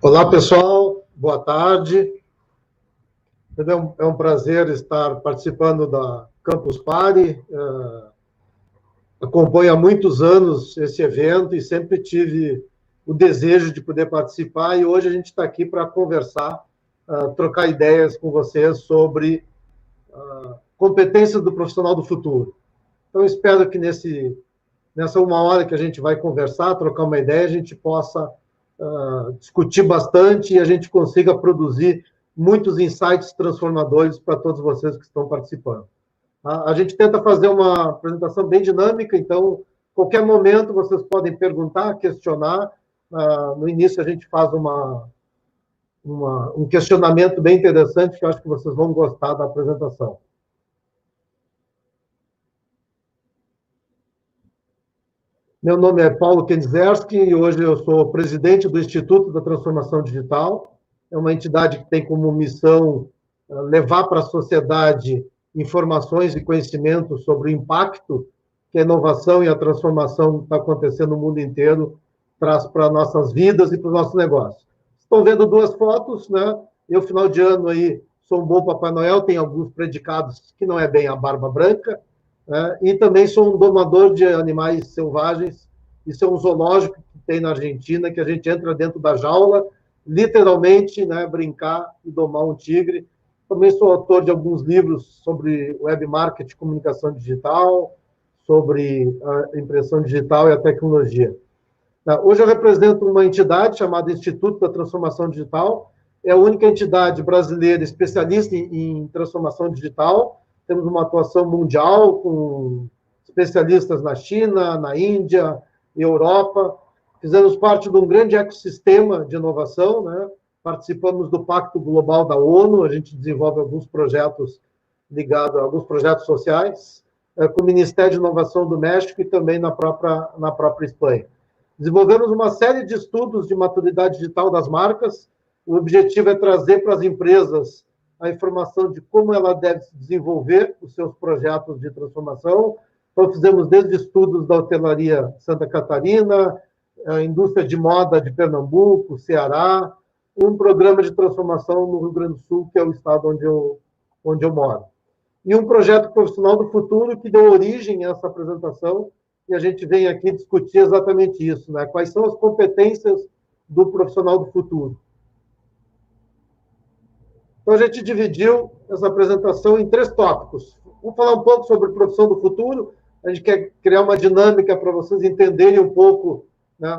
Olá, pessoal. Boa tarde. É um prazer estar participando da Campus Party. Acompanho há muitos anos esse evento e sempre tive o desejo de poder participar, e hoje a gente está aqui para conversar, trocar ideias com vocês sobre competências do profissional do futuro. Então, espero que nessa uma hora que a gente vai conversar, trocar uma ideia, a gente possa discutir bastante e a gente consiga produzir muitos insights transformadores para todos vocês que estão participando. A gente tenta fazer uma apresentação bem dinâmica, então, qualquer momento vocês podem perguntar, questionar. No início, a gente faz um questionamento bem interessante, que eu acho que vocês vão gostar da apresentação. Meu nome é Paulo Kenzerski e hoje eu sou presidente do Instituto da Transformação Digital. É uma entidade que tem como missão levar para a sociedade informações e conhecimentos sobre o impacto que a inovação e a transformação que está acontecendo no mundo inteiro traz para nossas vidas e para os nossos negócios. Estão vendo duas fotos, né? Eu, final de ano, aí, sou um bom Papai Noel, tenho alguns predicados que não é bem a barba branca, né? E também sou um domador de animais selvagens. Isso é um zoológico que tem na Argentina, que a gente entra dentro da jaula, literalmente, né, brincar e domar um tigre. Também sou autor de alguns livros sobre web marketing e comunicação digital, sobre a impressão digital e a tecnologia. Hoje eu represento uma entidade chamada Instituto da Transformação Digital. É a única entidade brasileira especialista em transformação digital. Temos uma atuação mundial com especialistas na China, na Índia, Europa. Fizemos parte de um grande ecossistema de inovação, né? Participamos do Pacto Global da ONU, a gente desenvolve alguns projetos ligados a alguns projetos sociais, com o Ministério de Inovação do México e também na própria Espanha. Desenvolvemos uma série de estudos de maturidade digital das marcas. O objetivo é trazer para as empresas a informação de como ela deve desenvolver os seus projetos de transformação. Então, fizemos desde estudos da hotelaria Santa Catarina, a indústria de moda de Pernambuco, Ceará, e um programa de transformação no Rio Grande do Sul, que é o estado onde eu moro. E um projeto profissional do futuro que deu origem a essa apresentação, e a gente vem aqui discutir exatamente isso, né? Quais são as competências do profissional do futuro. Então, a gente dividiu essa apresentação em 3 tópicos. Vamos falar um pouco sobre profissão do futuro. A gente quer criar uma dinâmica para vocês entenderem um pouco, né,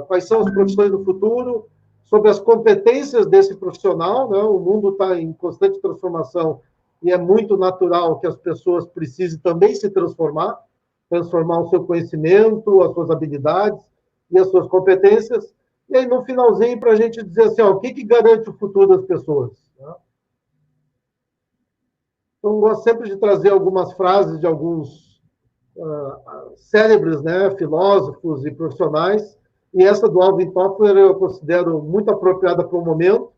quais são as profissões do futuro, sobre as competências desse profissional, né? O mundo está em constante transformação e é muito natural que as pessoas precisem também se transformar o seu conhecimento, as suas habilidades e as suas competências. E aí, no finalzinho, para a gente dizer assim, o que garante o futuro das pessoas? Então, eu gosto sempre de trazer algumas frases de alguns célebres, né, filósofos e profissionais, e essa do Alvin Toffler eu considero muito apropriada para o momento,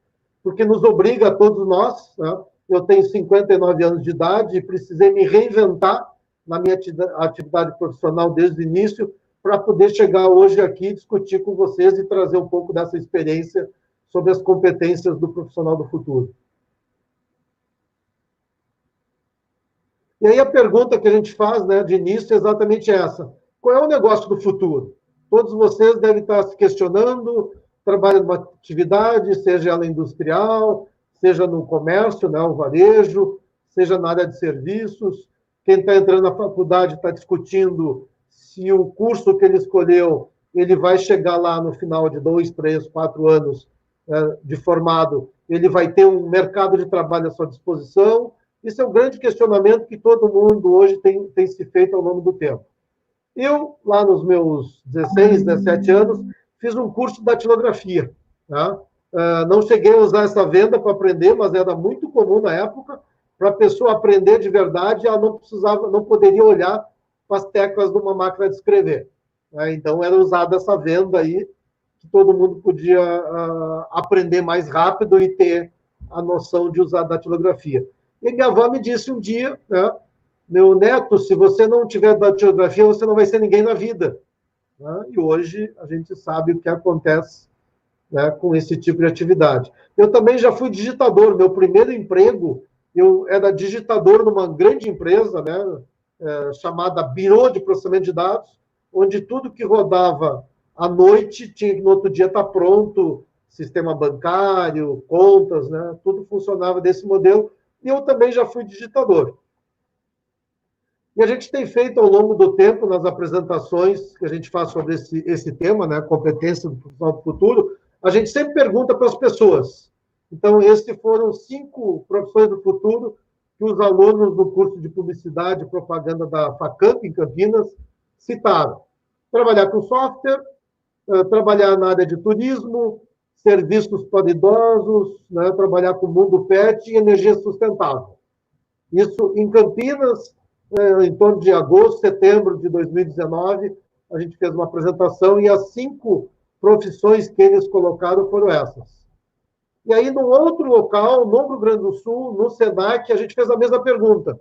porque nos obriga a todos nós, né? Eu tenho 59 anos de idade e precisei me reinventar na minha atividade profissional desde o início, para poder chegar hoje aqui, discutir com vocês e trazer um pouco dessa experiência sobre as competências do profissional do futuro. E aí a pergunta que a gente faz, né, de início é exatamente essa. Qual é o negócio do futuro? Todos vocês devem estar se questionando, trabalham numa atividade, seja ela industrial, seja no comércio, né, o varejo, seja na área de serviços. Quem está entrando na faculdade está discutindo se o curso que ele escolheu, ele vai chegar lá no final de 2, 3, 4 anos de formado, ele vai ter um mercado de trabalho à sua disposição. Isso é um grande questionamento que todo mundo hoje tem se feito ao longo do tempo. Eu, lá nos meus 16, 17 anos, fiz um curso de datilografia. Tá? Não cheguei a usar essa venda para aprender, mas era muito comum na época. Para a pessoa aprender de verdade, ela não poderia olhar para as teclas de uma máquina de escrever. Então, era usada essa venda aí, que todo mundo podia aprender mais rápido e ter a noção de usar a datilografia. E minha avó me disse um dia, né, meu neto, se você não tiver datilografia, você não vai ser ninguém na vida. Né? E hoje a gente sabe o que acontece né, com esse tipo de atividade. Eu também já fui digitador. Meu primeiro emprego, eu era digitador numa grande empresa, né, chamada Bureau de Processamento de Dados, onde tudo que rodava à noite tinha que no outro dia estar pronto, sistema bancário, contas, né, tudo funcionava desse modelo. E eu também já fui digitador. E a gente tem feito ao longo do tempo, nas apresentações que a gente faz sobre esse tema, né, competência do profissional do futuro, a gente sempre pergunta para as pessoas. Então, esses foram 5 profissões do futuro que os alunos do curso de Publicidade e Propaganda da Facamp, em Campinas, citaram. Trabalhar com software, trabalhar na área de turismo, serviços para idosos, né, trabalhar com o mundo pet e energia sustentável. Isso em Campinas, em torno de agosto, setembro de 2019, a gente fez uma apresentação e as 5 profissões que eles colocaram foram essas. E aí, num outro local, no Rio Grande do Sul, no SENAC, a gente fez a mesma pergunta.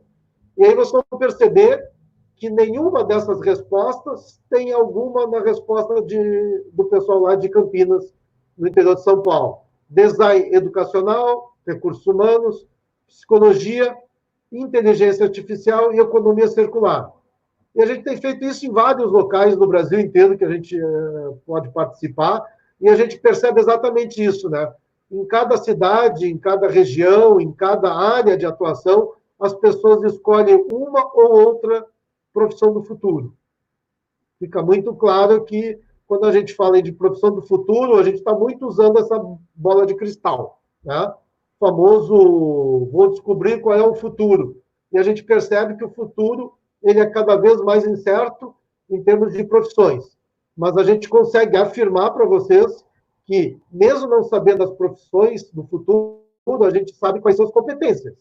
E aí vocês vão perceber que nenhuma dessas respostas tem alguma na resposta do pessoal lá de Campinas, no interior de São Paulo. Design educacional, recursos humanos, psicologia, inteligência artificial e economia circular. E a gente tem feito isso em vários locais no Brasil inteiro que a gente pode participar, e a gente percebe exatamente isso, né? Em cada cidade, em cada região, em cada área de atuação, as pessoas escolhem uma ou outra profissão do futuro. Fica muito claro que, quando a gente fala de profissão do futuro, a gente está muito usando essa bola de cristal, né? O famoso, vou descobrir qual é o futuro. E a gente percebe que o futuro ele é cada vez mais incerto em termos de profissões. Mas a gente consegue afirmar para vocês que, mesmo não sabendo as profissões do futuro, a gente sabe quais são as competências.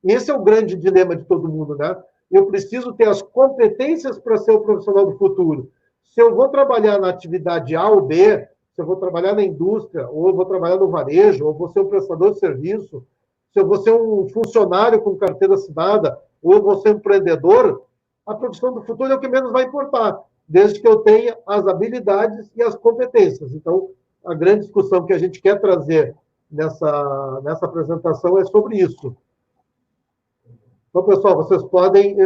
E esse é o grande dilema de todo mundo, né? Eu preciso ter as competências para ser o profissional do futuro. Se eu vou trabalhar na atividade A ou B, se eu vou trabalhar na indústria, ou eu vou trabalhar no varejo, ou vou ser um prestador de serviço, se eu vou ser um funcionário com carteira assinada, ou eu vou ser um empreendedor, a profissão do futuro é o que menos vai importar, desde que eu tenha as habilidades e as competências. Então, a grande discussão que a gente quer trazer nessa apresentação é sobre isso. Então, pessoal, vocês podem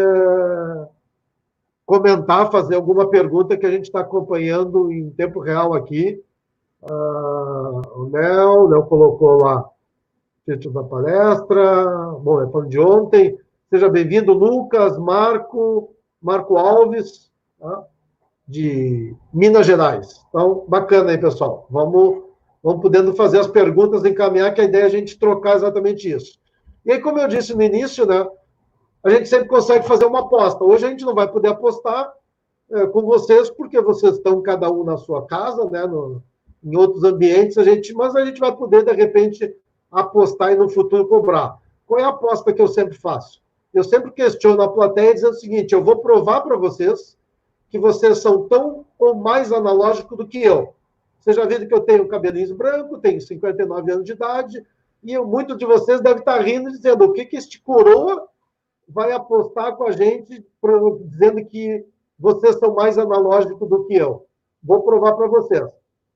comentar, fazer alguma pergunta que a gente está acompanhando em tempo real aqui. O Léo colocou lá o título da palestra. Bom, é para de ontem. Seja bem-vindo, Lucas, Marco Alves, tá? De Minas Gerais. Então, bacana aí, pessoal. Vamos podendo fazer as perguntas, encaminhar, que a ideia é a gente trocar exatamente isso. E aí, como eu disse no início, né, a gente sempre consegue fazer uma aposta. Hoje a gente não vai poder apostar com vocês, porque vocês estão cada um na sua casa, né, em outros ambientes, mas a gente vai poder, de repente, apostar e no futuro cobrar. Qual é a aposta que eu sempre faço? Eu sempre questiono a plateia dizendo o seguinte: eu vou provar para vocês que vocês são tão ou mais analógicos do que eu. Vocês já viram que eu tenho cabelinhos brancos, tenho 59 anos de idade, e muitos de vocês devem estar rindo, dizendo: o que este coroa vai apostar com a gente, dizendo que vocês são mais analógicos do que eu? Vou provar para vocês.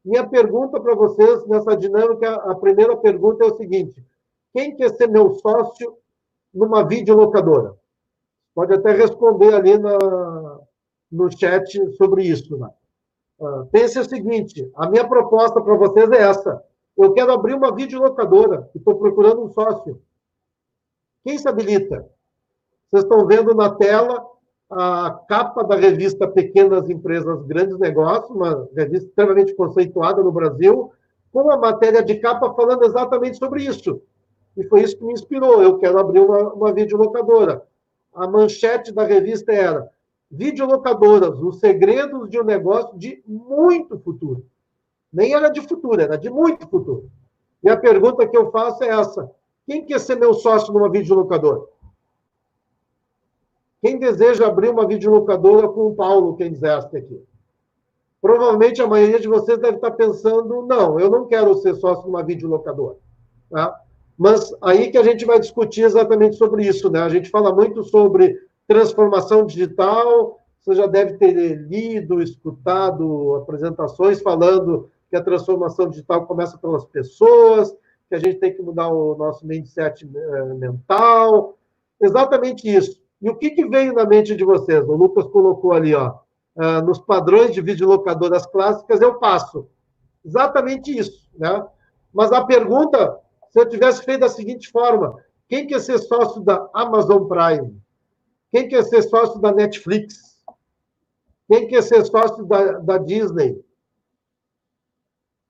Minha pergunta para vocês, nessa dinâmica, a primeira pergunta é o seguinte: quem quer ser meu sócio numa videolocadora? Pode até responder ali no chat sobre isso. Né? Pense o seguinte: a minha proposta para vocês é essa. Eu quero abrir uma videolocadora e estou procurando um sócio. Quem se habilita? Vocês estão vendo na tela a capa da revista Pequenas Empresas, Grandes Negócios, uma revista extremamente conceituada no Brasil, com a matéria de capa falando exatamente sobre isso. E foi isso que me inspirou. Eu quero abrir uma videolocadora. A manchete da revista era: videolocadoras, os segredos de um negócio de muito futuro. Nem era de futuro, era de muito futuro. E a pergunta que eu faço é essa: quem quer ser meu sócio numa videolocadora? Quem deseja abrir uma videolocadora com o Paulo Kenzerski aqui? Provavelmente a maioria de vocês deve estar pensando: não, eu não quero ser sócio de uma videolocadora. Tá? Mas aí que a gente vai discutir exatamente sobre isso, né? A gente fala muito sobre transformação digital, você já deve ter lido, escutado apresentações falando que a transformação digital começa pelas pessoas, que a gente tem que mudar o nosso mindset mental. Exatamente isso. E o que veio na mente de vocês? O Lucas colocou ali, ó, nos padrões de videolocadoras clássicas, eu passo. Exatamente isso, né? Mas a pergunta, se eu tivesse feito da seguinte forma, quem quer ser sócio da Amazon Prime? Quem quer ser sócio da Netflix? Quem quer ser sócio da Disney?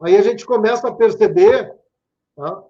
Aí a gente começa a perceber, tá,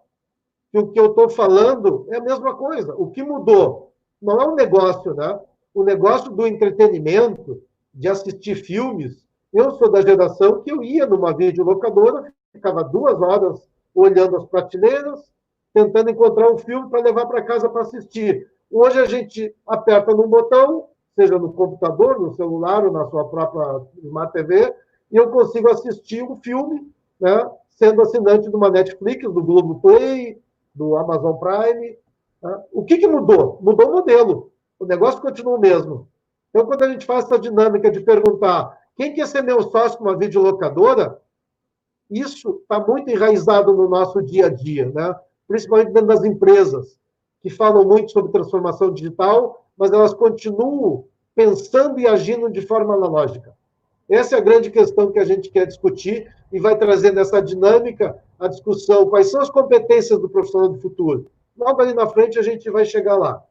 que o que eu estou falando é a mesma coisa. O que mudou não é um negócio, né? O negócio do entretenimento, de assistir filmes. Eu sou da geração que eu ia numa videolocadora, ficava 2 horas olhando as prateleiras, tentando encontrar um filme para levar para casa para assistir. Hoje a gente aperta num botão, seja no computador, no celular ou na sua própria Smart TV, e eu consigo assistir um filme, né, sendo assinante de uma Netflix, do Globoplay, do Amazon Prime. Tá? O que mudou? Mudou o modelo. O negócio continua o mesmo. Então, quando a gente faz essa dinâmica de perguntar quem quer ser meu sócio com uma videolocadora, isso está muito enraizado no nosso dia a dia, né? Principalmente dentro das empresas, que falam muito sobre transformação digital, mas elas continuam pensando e agindo de forma analógica. Essa é a grande questão que a gente quer discutir e vai trazer nessa dinâmica a discussão quais são as competências do profissional do futuro. Logo ali na frente a gente vai chegar lá.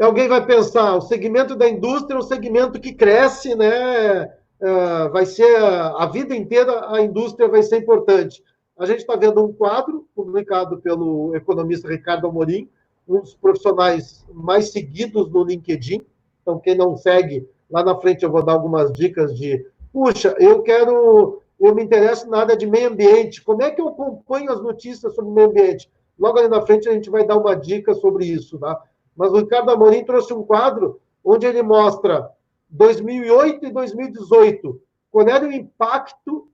Alguém vai pensar, o segmento da indústria é um segmento que cresce, né? Vai ser a vida inteira a indústria vai ser importante. A gente está vendo um quadro publicado pelo economista Ricardo Amorim, um dos profissionais mais seguidos no LinkedIn. Então, quem não segue, lá na frente eu vou dar algumas dicas de, puxa, eu me interesso na área de meio ambiente, como é que eu acompanho as notícias sobre meio ambiente? Logo ali na frente a gente vai dar uma dica sobre isso, tá? Mas o Ricardo Amorim trouxe um quadro onde ele mostra 2008 e 2018, qual era o impacto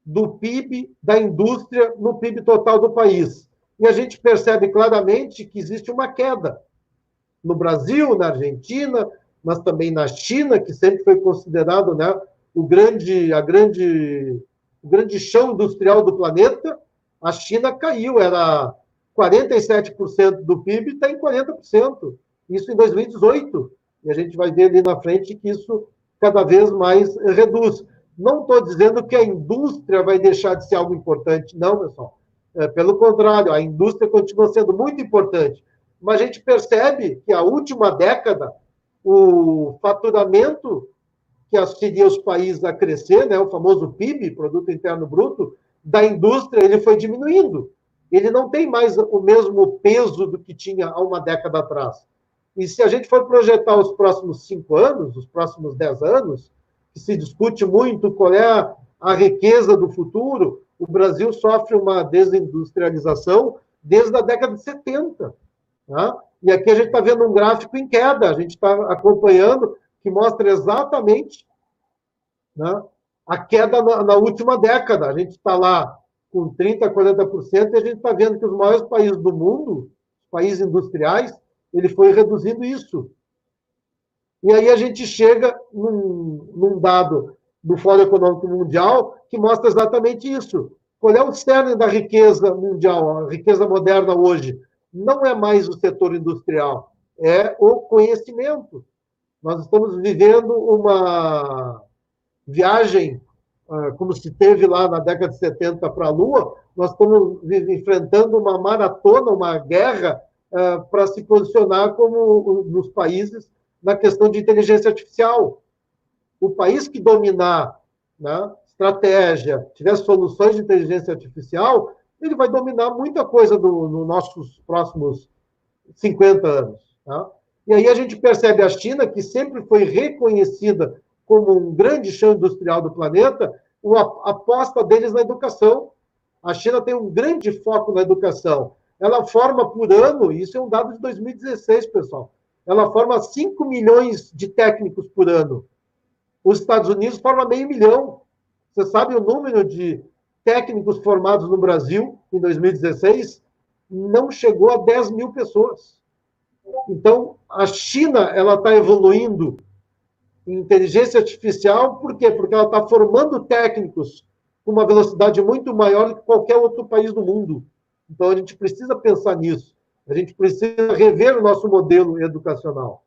do PIB da indústria no PIB total do país. E a gente percebe claramente que existe uma queda no Brasil, na Argentina, mas também na China, que sempre foi considerado, né, o grande chão industrial do planeta. A China caiu, era 47% do PIB, está em 40%. Isso em 2018. E a gente vai ver ali na frente que isso cada vez mais reduz. Não estou dizendo que a indústria vai deixar de ser algo importante, não, pessoal. Pelo contrário, a indústria continua sendo muito importante. Mas a gente percebe que a última década, o faturamento que auxilia os países a crescer, né, o famoso PIB, Produto Interno Bruto, da indústria, ele foi diminuindo. Ele não tem mais o mesmo peso do que tinha há uma década atrás. E se a gente for projetar os próximos 5 anos, os próximos 10 anos, que se discute muito qual é a riqueza do futuro, o Brasil sofre uma desindustrialização desde a década de 70. Tá? E aqui a gente está vendo um gráfico em queda, a gente está acompanhando, que mostra exatamente, né, a queda na última década. A gente está lá com 30%, 40%, e a gente está vendo que os maiores países do mundo, os países industriais, ele foi reduzindo isso. E aí a gente chega num dado do Fórum Econômico Mundial que mostra exatamente isso. Qual é o cerne da riqueza mundial, a riqueza moderna hoje? Não é mais o setor industrial, é o conhecimento. Nós estamos vivendo uma viagem, como se teve lá na década de 70 para a Lua, nós estamos enfrentando uma maratona, uma guerra, para se posicionar como nos países na questão de inteligência artificial. O país que dominar, né, estratégia, tiver soluções de inteligência artificial, ele vai dominar muita coisa nos nossos próximos 50 anos. Tá? E aí a gente percebe a China, que sempre foi reconhecida como um grande chão industrial do planeta, a aposta deles na educação. A China tem um grande foco na educação. Ela forma por ano, isso é um dado de 2016, pessoal, ela forma 5 milhões de técnicos por ano. Os Estados Unidos formam 500 mil. Você sabe o número de técnicos formados no Brasil em 2016? Não chegou a 10 mil pessoas. Então, a China ela está evoluindo em inteligência artificial, por quê? Porque ela está formando técnicos com uma velocidade muito maior do que qualquer outro país do mundo. Então, a gente precisa pensar nisso. A gente precisa rever o nosso modelo educacional.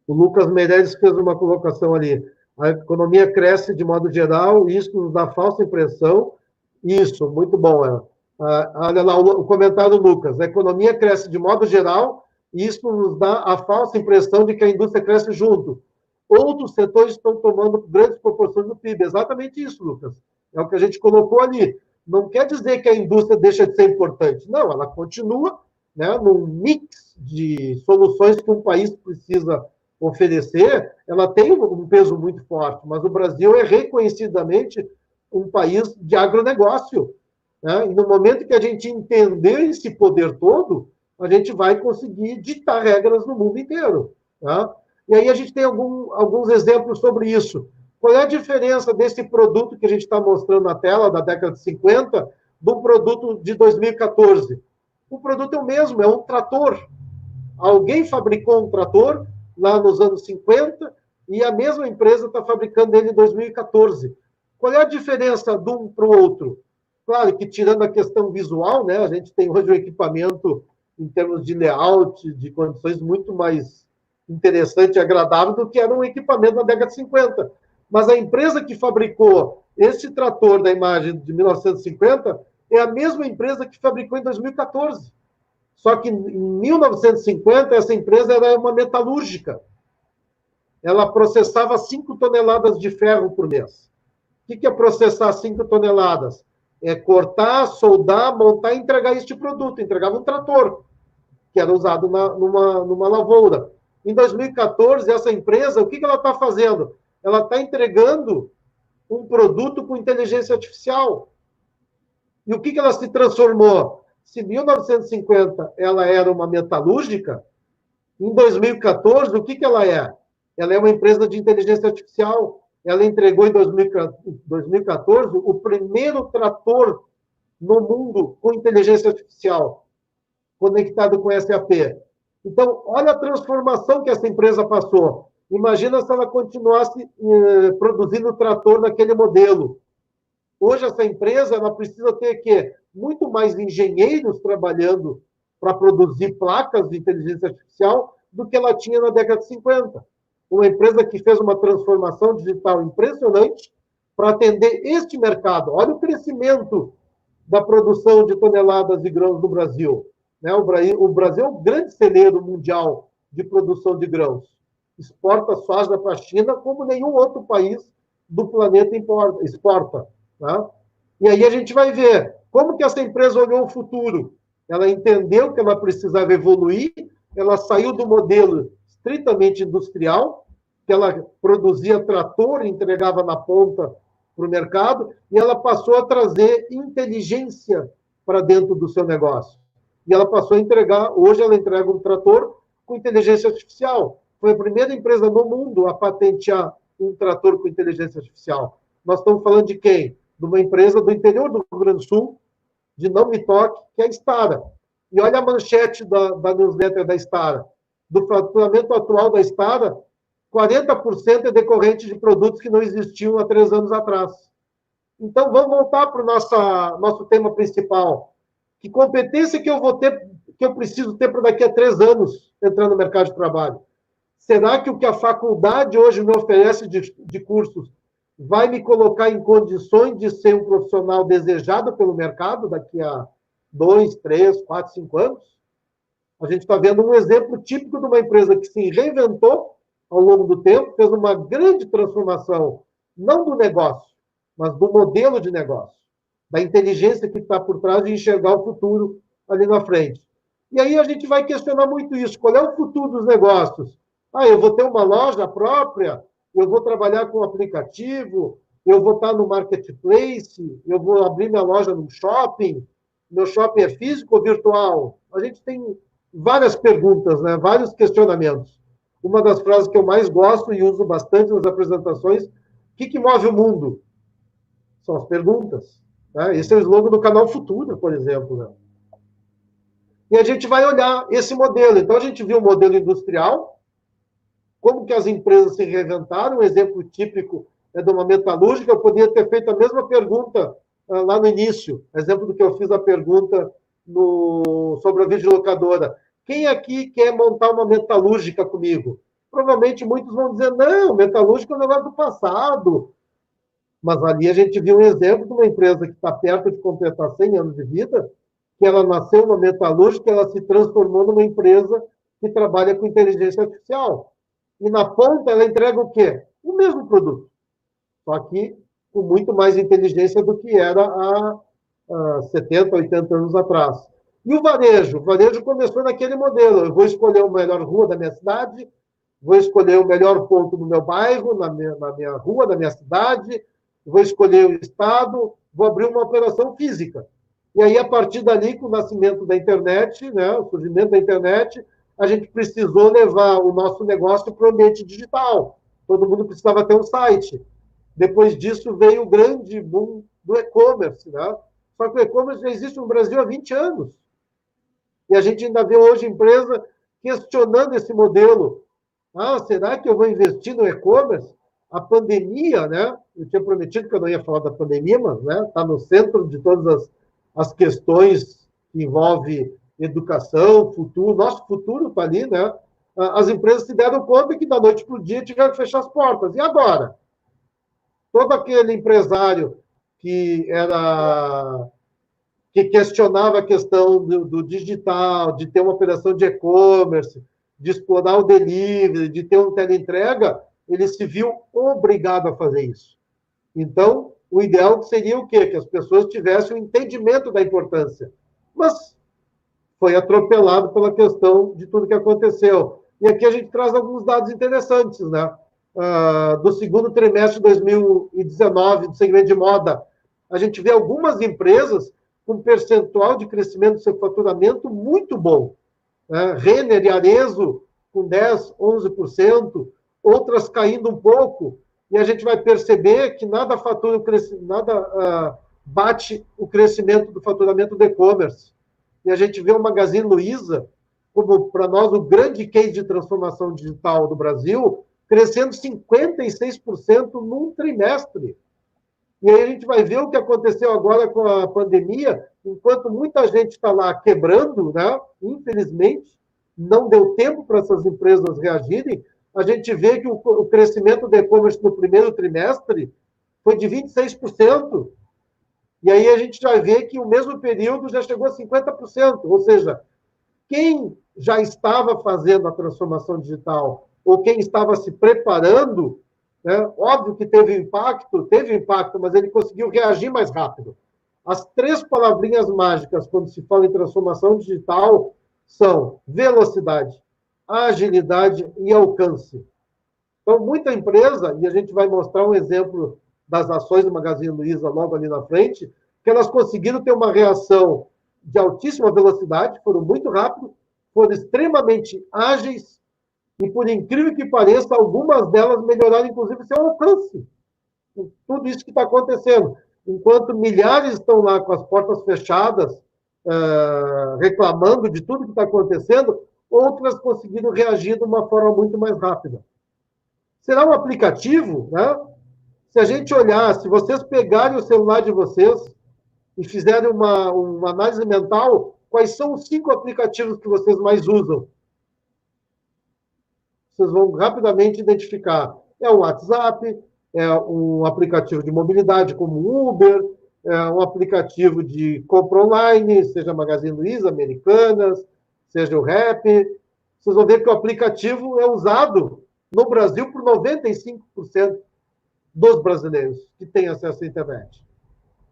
O Lucas Meirelles fez uma colocação ali. A economia cresce de modo geral, e isso nos dá falsa impressão. Isso, muito bom. Olha lá o comentário do Lucas. A economia cresce de modo geral, e isso nos dá a falsa impressão de que a indústria cresce junto. Outros setores estão tomando grandes proporções do PIB. Exatamente isso, Lucas. É o que a gente colocou ali. Não quer dizer que a indústria deixa de ser importante. Não, ela continua, né, num mix de soluções que um país precisa oferecer, ela tem um peso muito forte, mas o Brasil é reconhecidamente um país de agronegócio. Né? E no momento que a gente entender esse poder todo, a gente vai conseguir ditar regras no mundo inteiro. Tá? E aí a gente tem alguns exemplos sobre isso. Qual é a diferença desse produto que a gente está mostrando na tela, da década de 50, do produto de 2014? O produto é o mesmo, é um trator. Alguém fabricou um trator lá nos anos 50 e a mesma empresa está fabricando ele em 2014. Qual é a diferença de um para o outro? Claro que, tirando a questão visual, né, a gente tem hoje um equipamento, em termos de layout, de condições muito mais interessante e agradável do que era um equipamento na década de 50. Mas a empresa que fabricou esse trator da imagem de 1950 é a mesma empresa que fabricou em 2014. Só que em 1950, essa empresa era uma metalúrgica. Ela processava 5 toneladas de ferro por mês. O que é processar 5 toneladas? É cortar, soldar, montar e entregar este produto. Entregava um trator, que era usado numa lavoura. Em 2014, essa empresa, o que ela está fazendo? Ela está entregando um produto com inteligência artificial. E o que ela se transformou? Se em 1950 ela era uma metalúrgica, em 2014, o que ela é? Ela é uma empresa de inteligência artificial. Ela entregou em 2014 o primeiro trator no mundo com inteligência artificial, conectado com SAP. Então, olha a transformação que essa empresa passou. Imagina se ela continuasse produzindo trator naquele modelo. Hoje, essa empresa ela precisa ter muito mais engenheiros trabalhando para produzir placas de inteligência artificial do que ela tinha na década de 50. Uma empresa que fez uma transformação digital impressionante para atender este mercado. Olha o crescimento da produção de toneladas de grãos no Brasil. Né? O Brasil é um grande celeiro mundial de produção de grãos. Exporta soja para a China como nenhum outro país do planeta exporta. Tá? E aí a gente vai ver como que essa empresa olhou o futuro. Ela entendeu que ela precisava evoluir, ela saiu do modelo estritamente industrial, que ela produzia trator e entregava na ponta para o mercado, e ela passou a trazer inteligência para dentro do seu negócio. E ela passou a entregar, hoje ela entrega um trator com inteligência artificial. Foi a primeira empresa no mundo a patentear um trator com inteligência artificial. Nós estamos falando de quem? De uma empresa do interior do Rio Grande do Sul, de Não Me Toque, que é a Stara. E olha a manchete da newsletter da Stara. Do faturamento atual da Stara, 40% é decorrente de produtos que não existiam há 3 anos atrás. Então, vamos voltar para o nosso tema principal. Que competência que eu vou ter, que eu preciso ter para daqui a 3 anos entrar no mercado de trabalho? Será que o que a faculdade hoje me oferece de cursos vai me colocar em condições de ser um profissional desejado pelo mercado daqui a 2, 3, 4, 5 anos? A gente está vendo um exemplo típico de uma empresa que se reinventou ao longo do tempo, fez uma grande transformação, não do negócio, mas do modelo de negócio, da inteligência que está por trás de enxergar o futuro ali na frente. E aí a gente vai questionar muito isso. Qual é o futuro dos negócios? Eu vou ter uma loja própria, eu vou trabalhar com aplicativo, eu vou estar no marketplace, eu vou abrir minha loja no shopping, meu shopping é físico ou virtual? A gente tem várias perguntas, né? Vários questionamentos. Uma das frases que eu mais gosto e uso bastante nas apresentações, o que move o mundo? São as perguntas. Né? Esse é o slogan do canal Futura, por exemplo. Né? E a gente vai olhar esse modelo. Então, a gente viu o modelo industrial, como que as empresas se reinventaram. Um exemplo típico é de uma metalúrgica. Eu poderia ter feito a mesma pergunta lá no início, exemplo do que eu fiz a pergunta sobre a videolocadora. Quem aqui quer montar uma metalúrgica comigo? Provavelmente muitos vão dizer, não, metalúrgica é um negócio do passado. Mas ali a gente viu um exemplo de uma empresa que está perto de completar 100 anos de vida, que ela nasceu uma metalúrgica, ela se transformou numa empresa que trabalha com inteligência artificial. E na ponta ela entrega o quê? O mesmo produto, só que com muito mais inteligência do que era há 70, 80 anos atrás. E o varejo? O varejo começou naquele modelo. Eu vou escolher a melhor rua da minha cidade, vou escolher o melhor ponto do meu bairro, na minha rua, na minha cidade, vou escolher o estado, vou abrir uma operação física. E aí, a partir dali, com o nascimento da internet, né, o surgimento da internet, a gente precisou levar o nosso negócio para o ambiente digital. Todo mundo precisava ter um site. Depois disso veio o grande boom do e-commerce, né? Só que o e-commerce já existe no Brasil há 20 anos. E a gente ainda vê hoje empresa questionando esse modelo. Ah, será que eu vou investir no e-commerce? A pandemia, né? Eu tinha prometido que eu não ia falar da pandemia, mas está no centro de todas as questões que envolvem educação, futuro. Nosso futuro está ali, né? As empresas se deram conta que da noite para o dia tiveram que fechar as portas. E agora? Todo aquele empresário que questionava a questão do digital, de ter uma operação de e-commerce, de explorar o delivery, de ter um teleentrega, ele se viu obrigado a fazer isso. Então, o ideal seria o quê? Que as pessoas tivessem o entendimento da importância. Mas foi atropelado pela questão de tudo que aconteceu. E aqui a gente traz alguns dados interessantes, né? Do segundo trimestre de 2019, do segmento de moda, a gente vê algumas empresas com percentual de crescimento do seu faturamento muito bom. Renner e Arezzo com 10%, 11%, outras caindo um pouco, e a gente vai perceber que nada bate o crescimento do faturamento do e-commerce. E a gente vê o Magazine Luiza como, para nós, o grande case de transformação digital do Brasil, crescendo 56% num trimestre. E aí a gente vai ver o que aconteceu agora com a pandemia, enquanto muita gente está lá quebrando, né? Infelizmente, não deu tempo para essas empresas reagirem, a gente vê que o crescimento do e-commerce no primeiro trimestre foi de 26%. E aí a gente já vê que o mesmo período já chegou a 50%. Ou seja, quem já estava fazendo a transformação digital ou quem estava se preparando, né, óbvio que teve impacto, mas ele conseguiu reagir mais rápido. As 3 palavrinhas mágicas quando se fala em transformação digital são velocidade, agilidade e alcance. Então, muita empresa, e a gente vai mostrar um exemplo das ações do Magazine Luiza logo ali na frente, que elas conseguiram ter uma reação de altíssima velocidade, foram muito rápidos, foram extremamente ágeis, e por incrível que pareça, algumas delas melhoraram, inclusive, seu alcance. Tudo isso que está acontecendo. Enquanto milhares estão lá com as portas fechadas, reclamando de tudo que está acontecendo, outras conseguiram reagir de uma forma muito mais rápida. Será um aplicativo, né? Se a gente olhar, se vocês pegarem o celular de vocês e fizerem uma análise mental, quais são os 5 aplicativos que vocês mais usam? Vocês vão rapidamente identificar. É o WhatsApp, é um aplicativo de mobilidade como o Uber, é um aplicativo de compra online, seja Magazine Luiza, Americanas, seja o Rap. Vocês vão ver que o aplicativo é usado no Brasil por 95% dos brasileiros que têm acesso à internet.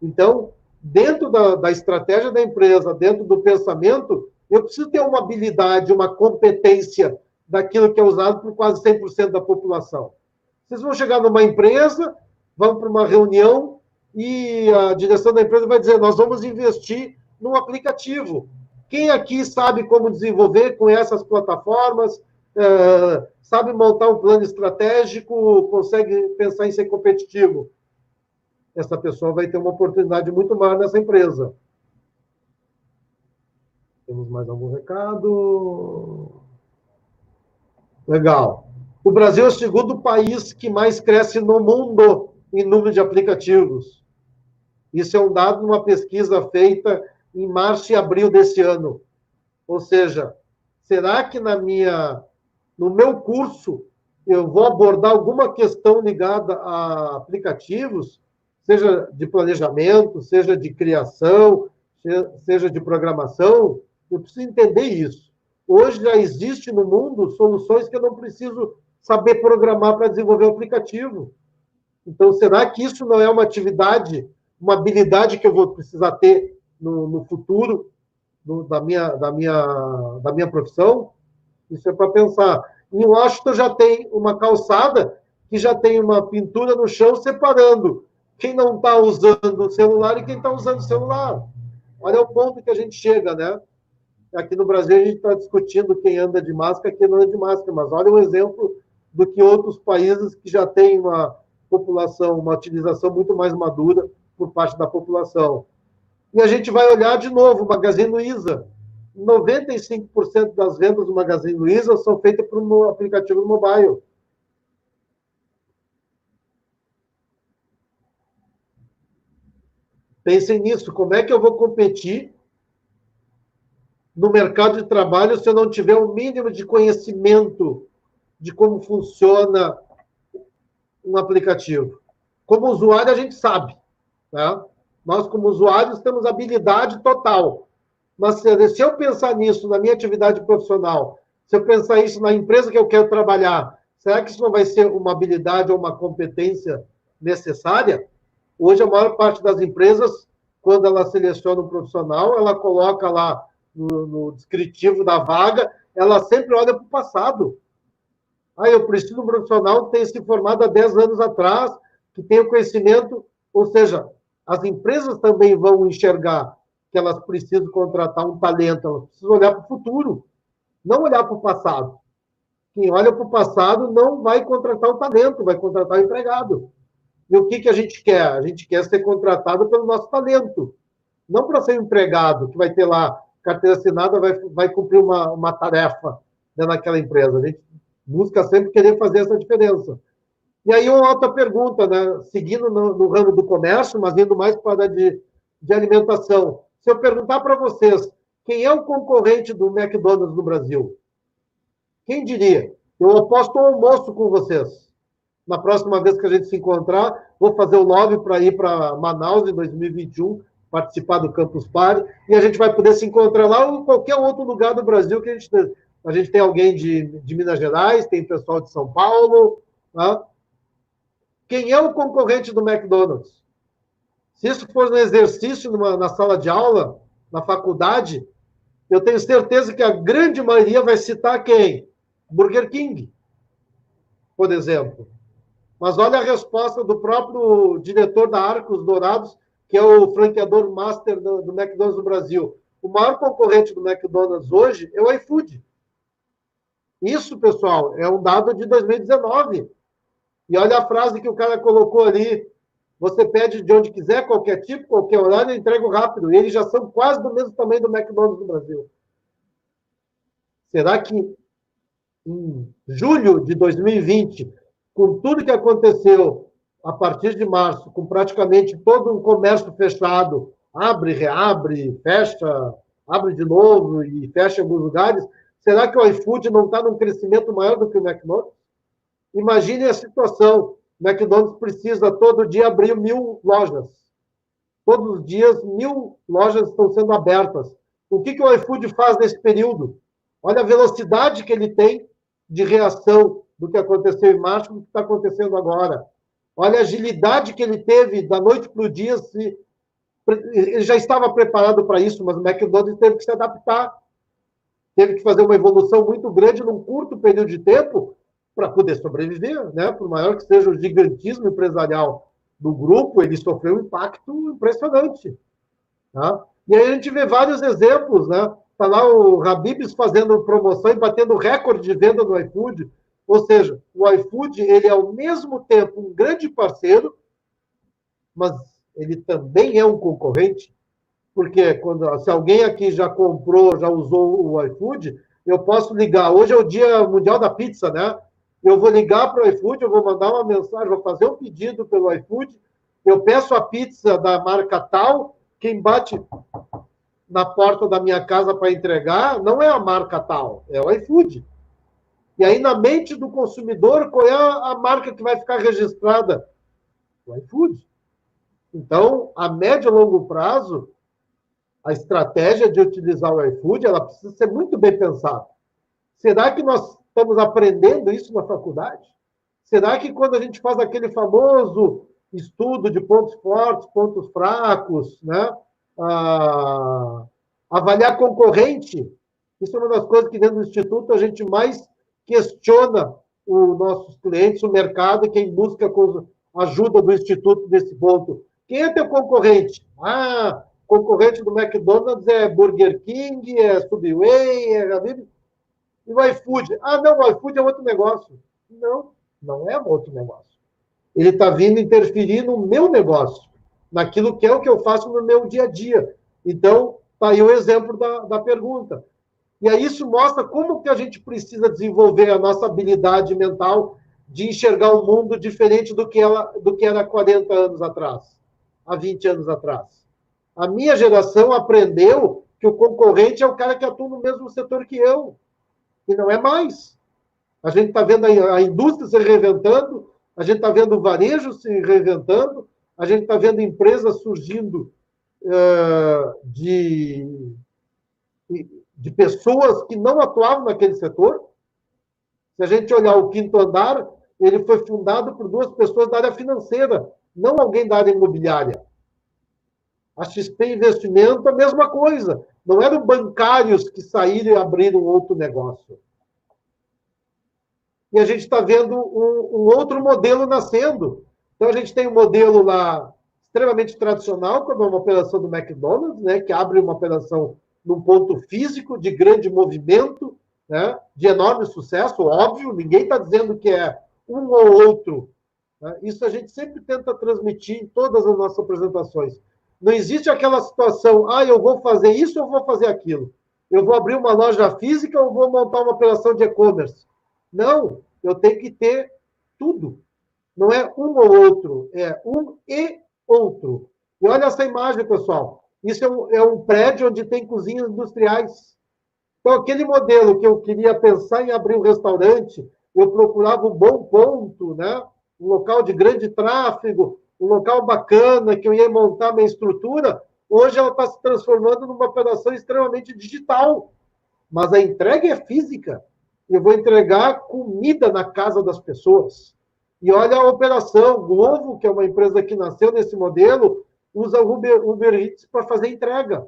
Então, dentro da estratégia da empresa, dentro do pensamento, eu preciso ter uma habilidade, uma competência daquilo que é usado por quase 100% da população. Vocês vão chegar numa empresa, vão para uma reunião e a direção da empresa vai dizer, nós vamos investir num aplicativo. Quem aqui sabe como desenvolver com essas plataformas, sabe montar um plano estratégico, consegue pensar em ser competitivo? Essa pessoa vai ter uma oportunidade muito maior nessa empresa. Temos mais algum recado? Legal. O Brasil é o segundo país que mais cresce no mundo em número de aplicativos. Isso é um dado de uma pesquisa feita em março e abril desse ano. Ou seja, será que no meu curso eu vou abordar alguma questão ligada a aplicativos, seja de planejamento, seja de criação, seja de programação? Eu preciso entender isso. Hoje já existe no mundo soluções que eu não preciso saber programar para desenvolver o aplicativo. Então, será que isso não é uma atividade, uma habilidade que eu vou precisar ter no futuro da minha profissão? Isso é para pensar. Em Washington já tem uma calçada que já tem uma pintura no chão separando quem não está usando o celular e quem está usando o celular. Olha o ponto que a gente chega, né? Aqui no Brasil a gente está discutindo quem anda de máscara e quem não anda de máscara, mas olha um exemplo do que outros países que já têm uma população, uma utilização muito mais madura por parte da população. E a gente vai olhar de novo o Magazine Luiza. 95% das vendas do Magazine Luiza são feitas por um aplicativo mobile. Pensem nisso, como é que eu vou competir no mercado de trabalho se eu não tiver o mínimo de conhecimento de como funciona um aplicativo? Como usuário, a gente sabe. Tá? Nós, como usuários, temos habilidade total. Mas se eu pensar nisso na minha atividade profissional, se eu pensar isso na empresa que eu quero trabalhar, será que isso não vai ser uma habilidade ou uma competência necessária? Hoje, a maior parte das empresas, quando ela seleciona um profissional, ela coloca lá no descritivo da vaga, ela sempre olha para o passado. Ah, eu preciso de um profissional que tenha se formado há 10 anos atrás, que tenha conhecimento, ou seja, as empresas também vão enxergar que elas precisam contratar um talento, elas precisam olhar para o futuro, não olhar para o passado. Quem olha para o passado não vai contratar o talento, vai contratar o empregado. E o que a gente quer? A gente quer ser contratado pelo nosso talento, não para ser um empregado, que vai ter lá carteira assinada, vai cumprir uma tarefa dentro daquela empresa. A gente busca sempre querer fazer essa diferença. E aí uma outra pergunta, né? Seguindo no ramo do comércio, mas indo mais para a de alimentação. Se eu perguntar para vocês, quem é o concorrente do McDonald's no Brasil? Quem diria? Eu aposto um almoço com vocês. Na próxima vez que a gente se encontrar, vou fazer o lobby para ir para Manaus em 2021, participar do Campus Party, e a gente vai poder se encontrar lá ou em qualquer outro lugar do Brasil que a gente tem alguém de Minas Gerais, tem pessoal de São Paulo. Tá? Quem é o concorrente do McDonald's? Se isso for um exercício na sala de aula, na faculdade, eu tenho certeza que a grande maioria vai citar quem? Burger King, por exemplo. Mas olha a resposta do próprio diretor da Arcos Dourados, que é o franqueador master do McDonald's no Brasil. O maior concorrente do McDonald's hoje é o iFood. Isso, pessoal, é um dado de 2019. E olha a frase que o cara colocou ali. Você pede de onde quiser, qualquer tipo, qualquer horário, eu entrego rápido. E eles já são quase do mesmo tamanho do McDonald's no Brasil. Será que em julho de 2020, com tudo que aconteceu a partir de março, com praticamente todo um comércio fechado, abre, reabre, fecha, abre de novo e fecha em alguns lugares, será que o iFood não está num crescimento maior do que o McDonald's? Imagine a situação. O McDonald's precisa todo dia abrir 1.000 lojas. Todos os dias, 1.000 lojas estão sendo abertas. O que o iFood faz nesse período? Olha a velocidade que ele tem de reação do que aconteceu em março e do que está acontecendo agora. Olha a agilidade que ele teve da noite para o dia. Ele já estava preparado para isso, mas o McDonald's teve que se adaptar. Teve que fazer uma evolução muito grande num curto período de tempo para poder sobreviver, né? Por maior que seja o gigantismo empresarial do grupo, ele sofreu um impacto impressionante. Tá? E aí a gente vê vários exemplos, né? Está lá o Habib's fazendo promoção e batendo recorde de venda no iFood. Ou seja, o iFood, ele é ao mesmo tempo um grande parceiro, mas ele também é um concorrente, porque se alguém aqui já comprou, já usou o iFood, eu posso ligar. Hoje é o Dia Mundial da Pizza, né? eu vou ligar para o iFood, eu vou mandar uma mensagem, vou fazer um pedido pelo iFood, eu peço a pizza da marca tal, quem bate na porta da minha casa para entregar não é a marca tal, é o iFood. E aí, na mente do consumidor, qual é a marca que vai ficar registrada? O iFood. Então, a médio e longo prazo, a estratégia de utilizar o iFood, ela precisa ser muito bem pensada. Será que nós estamos aprendendo isso na faculdade? Será que quando a gente faz aquele famoso estudo de pontos fortes, pontos fracos, né? Avaliar concorrente, isso é uma das coisas que dentro do Instituto a gente mais questiona os nossos clientes, o mercado, e quem busca ajuda do Instituto nesse ponto. Quem é teu concorrente? Concorrente do McDonald's é Burger King, é Subway, e o iFood. Não, o iFood é outro negócio. Não, não é outro negócio. Ele está vindo interferir no meu negócio, naquilo que é o que eu faço no meu dia a dia. Então, está aí o exemplo da pergunta. E aí isso mostra como que a gente precisa desenvolver a nossa habilidade mental de enxergar o mundo diferente do que era há 40 anos atrás, há 20 anos atrás. A minha geração aprendeu que o concorrente é o cara que atua no mesmo setor que eu, e não é mais. A gente está vendo a indústria se reinventando, a gente está vendo o varejo se reinventando, a gente está vendo empresas surgindo de pessoas que não atuavam naquele setor. Se a gente olhar o Quinto Andar, ele foi fundado por duas pessoas da área financeira, não alguém da área imobiliária. A XP Investimento, a mesma coisa. Não eram bancários que saíram e abriram outro negócio. E a gente está vendo um outro modelo nascendo. Então, a gente tem um modelo lá extremamente tradicional, como é uma operação do McDonald's, né, que abre uma operação num ponto físico, de grande movimento, né, de enorme sucesso, óbvio, ninguém está dizendo que é um ou outro. Né? Isso a gente sempre tenta transmitir em todas as nossas apresentações. Não existe aquela situação, eu vou fazer isso ou vou fazer aquilo. Eu vou abrir uma loja física ou vou montar uma operação de e-commerce. Não, eu tenho que ter tudo. Não é um ou outro, é um e outro. E olha essa imagem, pessoal. Isso é um prédio onde tem cozinhas industriais. Então, aquele modelo que eu queria pensar em abrir um restaurante, eu procurava um bom ponto, né? Um local de grande tráfego, um local bacana, que eu ia montar minha estrutura. Hoje ela está se transformando numa operação extremamente digital. Mas a entrega é física. Eu vou entregar comida na casa das pessoas. E olha a operação. Glovo, que é uma empresa que nasceu nesse modelo, usa o Uber Eats para fazer entrega.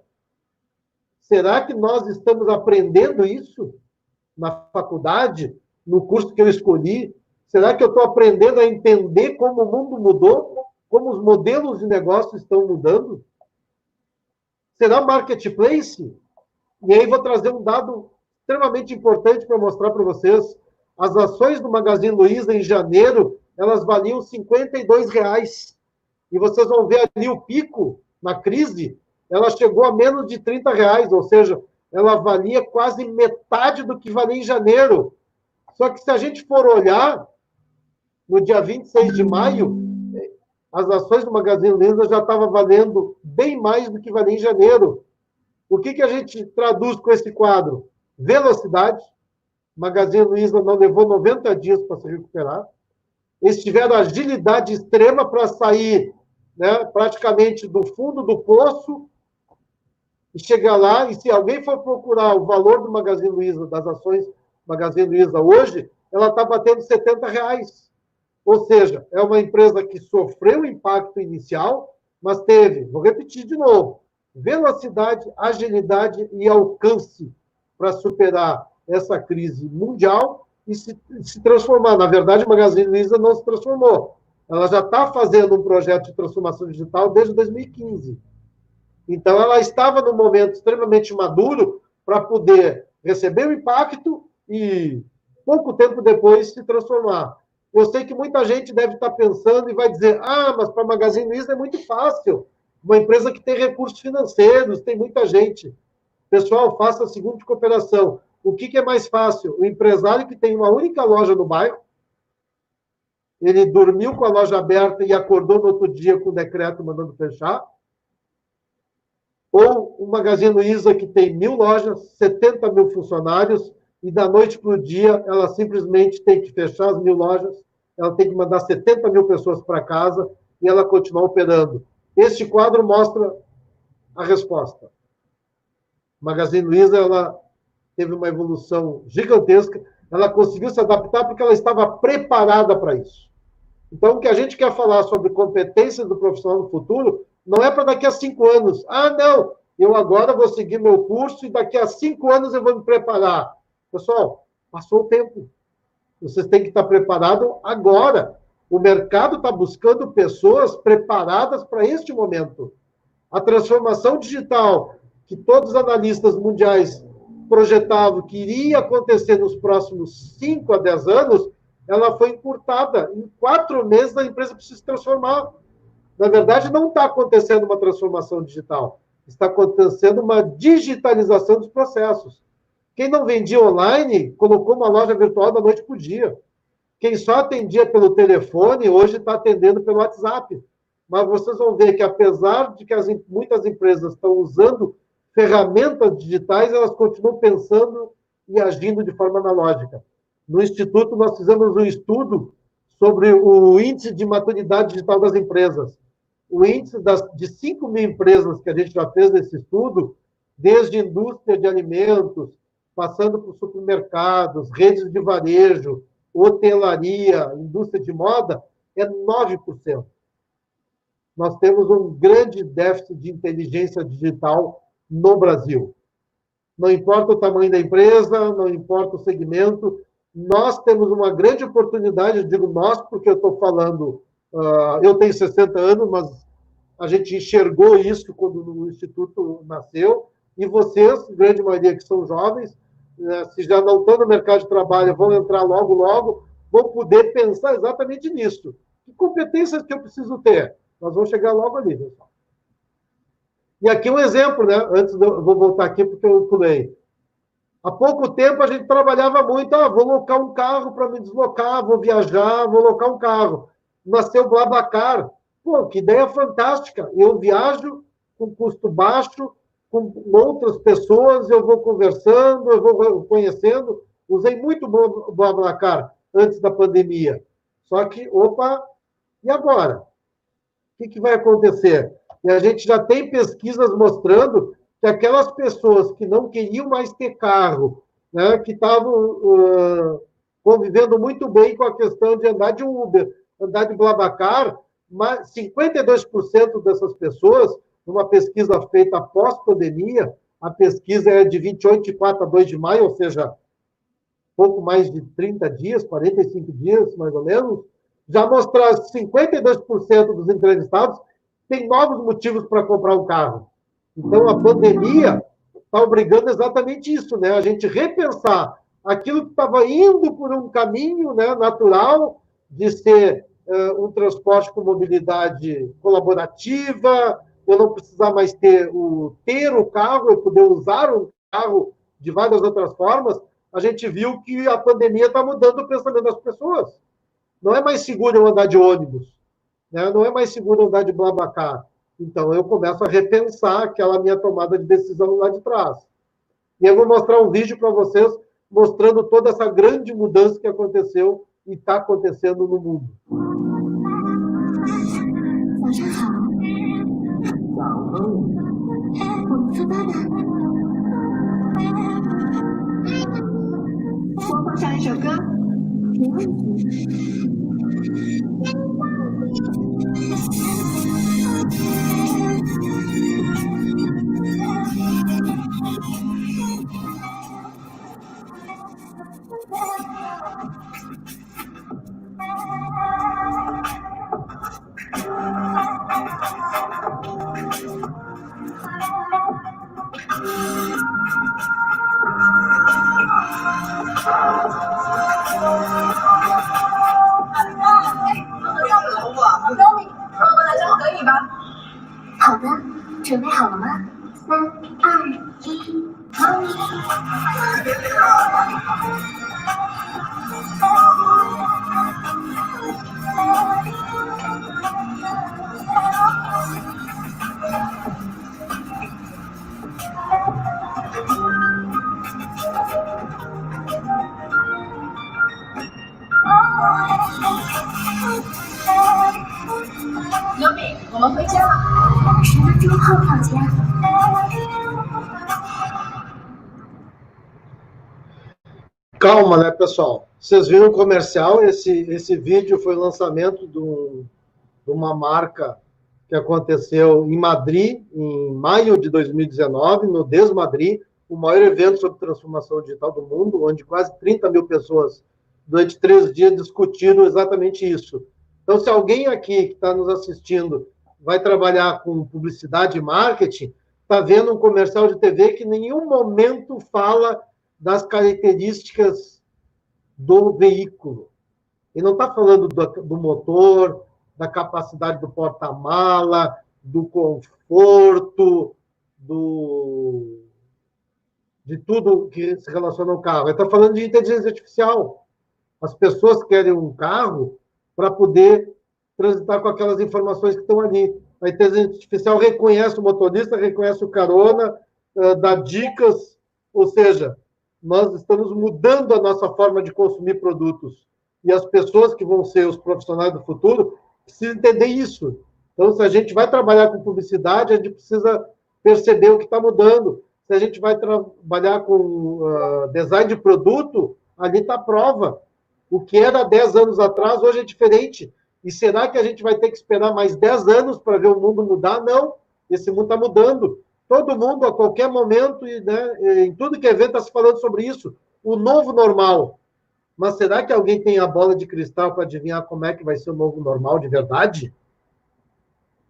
Será que nós estamos aprendendo isso na faculdade, no curso que eu escolhi? Será que eu estou aprendendo a entender como o mundo mudou? Como os modelos de negócio estão mudando? Será marketplace? E aí vou trazer um dado extremamente importante para mostrar para vocês. As ações do Magazine Luiza em janeiro, elas valiam R$52. E vocês vão ver ali o pico na crise, ela chegou a menos de R$30, ou seja, ela valia quase metade do que valia em janeiro. Só que se a gente for olhar, no dia 26 de maio, as ações do Magazine Luiza já estavam valendo bem mais do que valia em janeiro. O que a gente traduz com esse quadro? Velocidade. Magazine Luiza não levou 90 dias para se recuperar. Eles tiveram agilidade extrema para sair, né, praticamente do fundo do poço e chegar lá. E se alguém for procurar o valor do Magazine Luiza, das ações Magazine Luiza hoje, ela está batendo R$70. Ou seja, é uma empresa que sofreu o impacto inicial, mas teve, vou repetir de novo, velocidade, agilidade e alcance para superar essa crise mundial e se transformar. Na verdade, a Magazine Luiza não se transformou. Ela já está fazendo um projeto de transformação digital desde 2015. Então, ela estava num momento extremamente maduro para poder receber o impacto e, pouco tempo depois, se transformar. Eu sei que muita gente deve estar pensando e vai dizer, mas para a Magazine Luiza é muito fácil. Uma empresa que tem recursos financeiros, tem muita gente. Pessoal, faça a seguinte cooperação. O que é mais fácil? O empresário que tem uma única loja no bairro, Ele dormiu com a loja aberta e acordou no outro dia com o decreto mandando fechar? Ou o Magazine Luiza, que tem 1.000 lojas, 70 mil funcionários, e da noite para o dia ela simplesmente tem que fechar as 1.000 lojas, ela tem que mandar 70 mil pessoas para casa e ela continuar operando. Este quadro mostra a resposta. Magazine Luiza, ela teve uma evolução gigantesca, ela conseguiu se adaptar porque ela estava preparada para isso. Então, o que a gente quer falar sobre competências do profissional no futuro não é para daqui a 5 anos. Ah, não, eu agora vou seguir meu curso e daqui a 5 anos eu vou me preparar. Pessoal, passou o tempo. Vocês têm que estar preparados agora. O mercado está buscando pessoas preparadas para este momento. A transformação digital que todos os analistas mundiais projetavam que iria acontecer nos próximos 5 a 10 anos, ela foi encurtada. Em 4 meses, a empresa precisa se transformar. Na verdade, não está acontecendo uma transformação digital. Está acontecendo uma digitalização dos processos. Quem não vendia online, colocou uma loja virtual da noite para o dia. Quem só atendia pelo telefone, hoje está atendendo pelo WhatsApp. Mas vocês vão ver que, apesar de que muitas empresas estão usando ferramentas digitais, elas continuam pensando e agindo de forma analógica. No Instituto, nós fizemos um estudo sobre o índice de maturidade digital das empresas. O índice de 5 mil empresas que a gente já fez nesse estudo, desde indústria de alimentos, passando por supermercados, redes de varejo, hotelaria, indústria de moda, é 9%. Nós temos um grande déficit de inteligência digital no Brasil. Não importa o tamanho da empresa, não importa o segmento, nós temos uma grande oportunidade, eu digo nós, porque eu estou falando, eu tenho 60 anos, mas a gente enxergou isso quando o Instituto nasceu, e vocês, grande maioria que são jovens, se já não estão no mercado de trabalho, vão entrar logo, logo, vão poder pensar exatamente nisso. Que competências que eu preciso ter? Nós vamos chegar logo ali, pessoal. E aqui um exemplo, né? Antes, eu vou voltar aqui porque eu pulei. Há pouco tempo a gente trabalhava muito, vou locar um carro para me deslocar, vou viajar, vou locar um carro. Nasceu o BlaBlaCar. Pô, que ideia fantástica. Eu viajo com custo baixo, com outras pessoas, eu vou conversando, eu vou conhecendo. Usei muito o BlaBlaCar antes da pandemia. Só que, opa, e agora? O que vai acontecer? E a gente já tem pesquisas mostrando que aquelas pessoas que não queriam mais ter carro, né, que estavam convivendo muito bem com a questão de andar de Uber, andar de BlaBlaCar, mas 52% dessas pessoas, numa pesquisa feita após pandemia, a pesquisa é de 28 de 4 a 2 de maio, ou seja, pouco mais de 30 dias, 45 dias, mais ou menos, já mostraram que 52% dos entrevistados têm novos motivos para comprar um carro. Então, a pandemia está obrigando exatamente isso, né? A gente repensar aquilo que estava indo por um caminho, né, natural de ser um transporte com mobilidade colaborativa, eu não precisar mais ter o carro, eu poder usar o carro de várias outras formas. A gente viu que a pandemia está mudando o pensamento das pessoas. Não é mais seguro eu andar de ônibus, né? Não é mais seguro andar de BlaBlaCar. Então, eu começo a repensar aquela minha tomada de decisão lá de trás. E eu vou mostrar um vídeo para vocês mostrando toda essa grande mudança que aconteceu e está acontecendo no mundo. 早上好，我们出发吧。我放上一首歌，没问题。好的，准备好了吗？3、2、1，好。我们回家。10分钟后到家。Calma, né, pessoal? Vocês viram o comercial? Esse vídeo foi o lançamento de uma marca que aconteceu em Madrid, em maio de 2019, no Desmadrid, o maior evento sobre transformação digital do mundo, onde quase 30 mil pessoas, durante 3 dias, discutiram exatamente isso. Então, se alguém aqui que está nos assistindo vai trabalhar com publicidade e marketing, está vendo um comercial de TV que em nenhum momento fala das características do veículo. Ele não está falando do motor, da capacidade do porta-mala, do conforto, de tudo que se relaciona ao carro. Ele está falando de inteligência artificial. As pessoas querem um carro para poder transitar com aquelas informações que estão ali. A inteligência artificial reconhece o motorista, reconhece o carona, dá dicas, ou seja, nós estamos mudando a nossa forma de consumir produtos. E as pessoas que vão ser os profissionais do futuro precisam entender isso. Então, se a gente vai trabalhar com publicidade, a gente precisa perceber o que está mudando. Se a gente vai trabalhar com design de produto, ali está a prova. O que era 10 anos atrás, hoje é diferente. E será que a gente vai ter que esperar mais 10 anos para ver o mundo mudar? Não, esse mundo está mudando. Todo mundo, a qualquer momento, né, em tudo que é evento, está se falando sobre isso. O novo normal. Mas será que alguém tem a bola de cristal para adivinhar como é que vai ser o novo normal de verdade?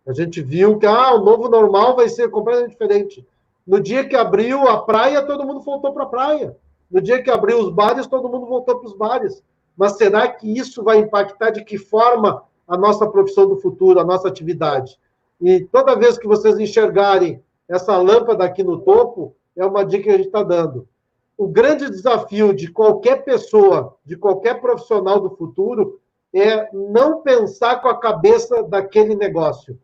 A gente viu que o novo normal vai ser completamente diferente. No dia que abriu a praia, todo mundo voltou para a praia. No dia que abriu os bares, todo mundo voltou para os bares. Mas será que isso vai impactar de que forma a nossa profissão do futuro, a nossa atividade? E toda vez que vocês enxergarem essa lâmpada aqui no topo, é uma dica que a gente está dando. O grande desafio de qualquer pessoa, de qualquer profissional do futuro, é não pensar com a cabeça daquele negócio.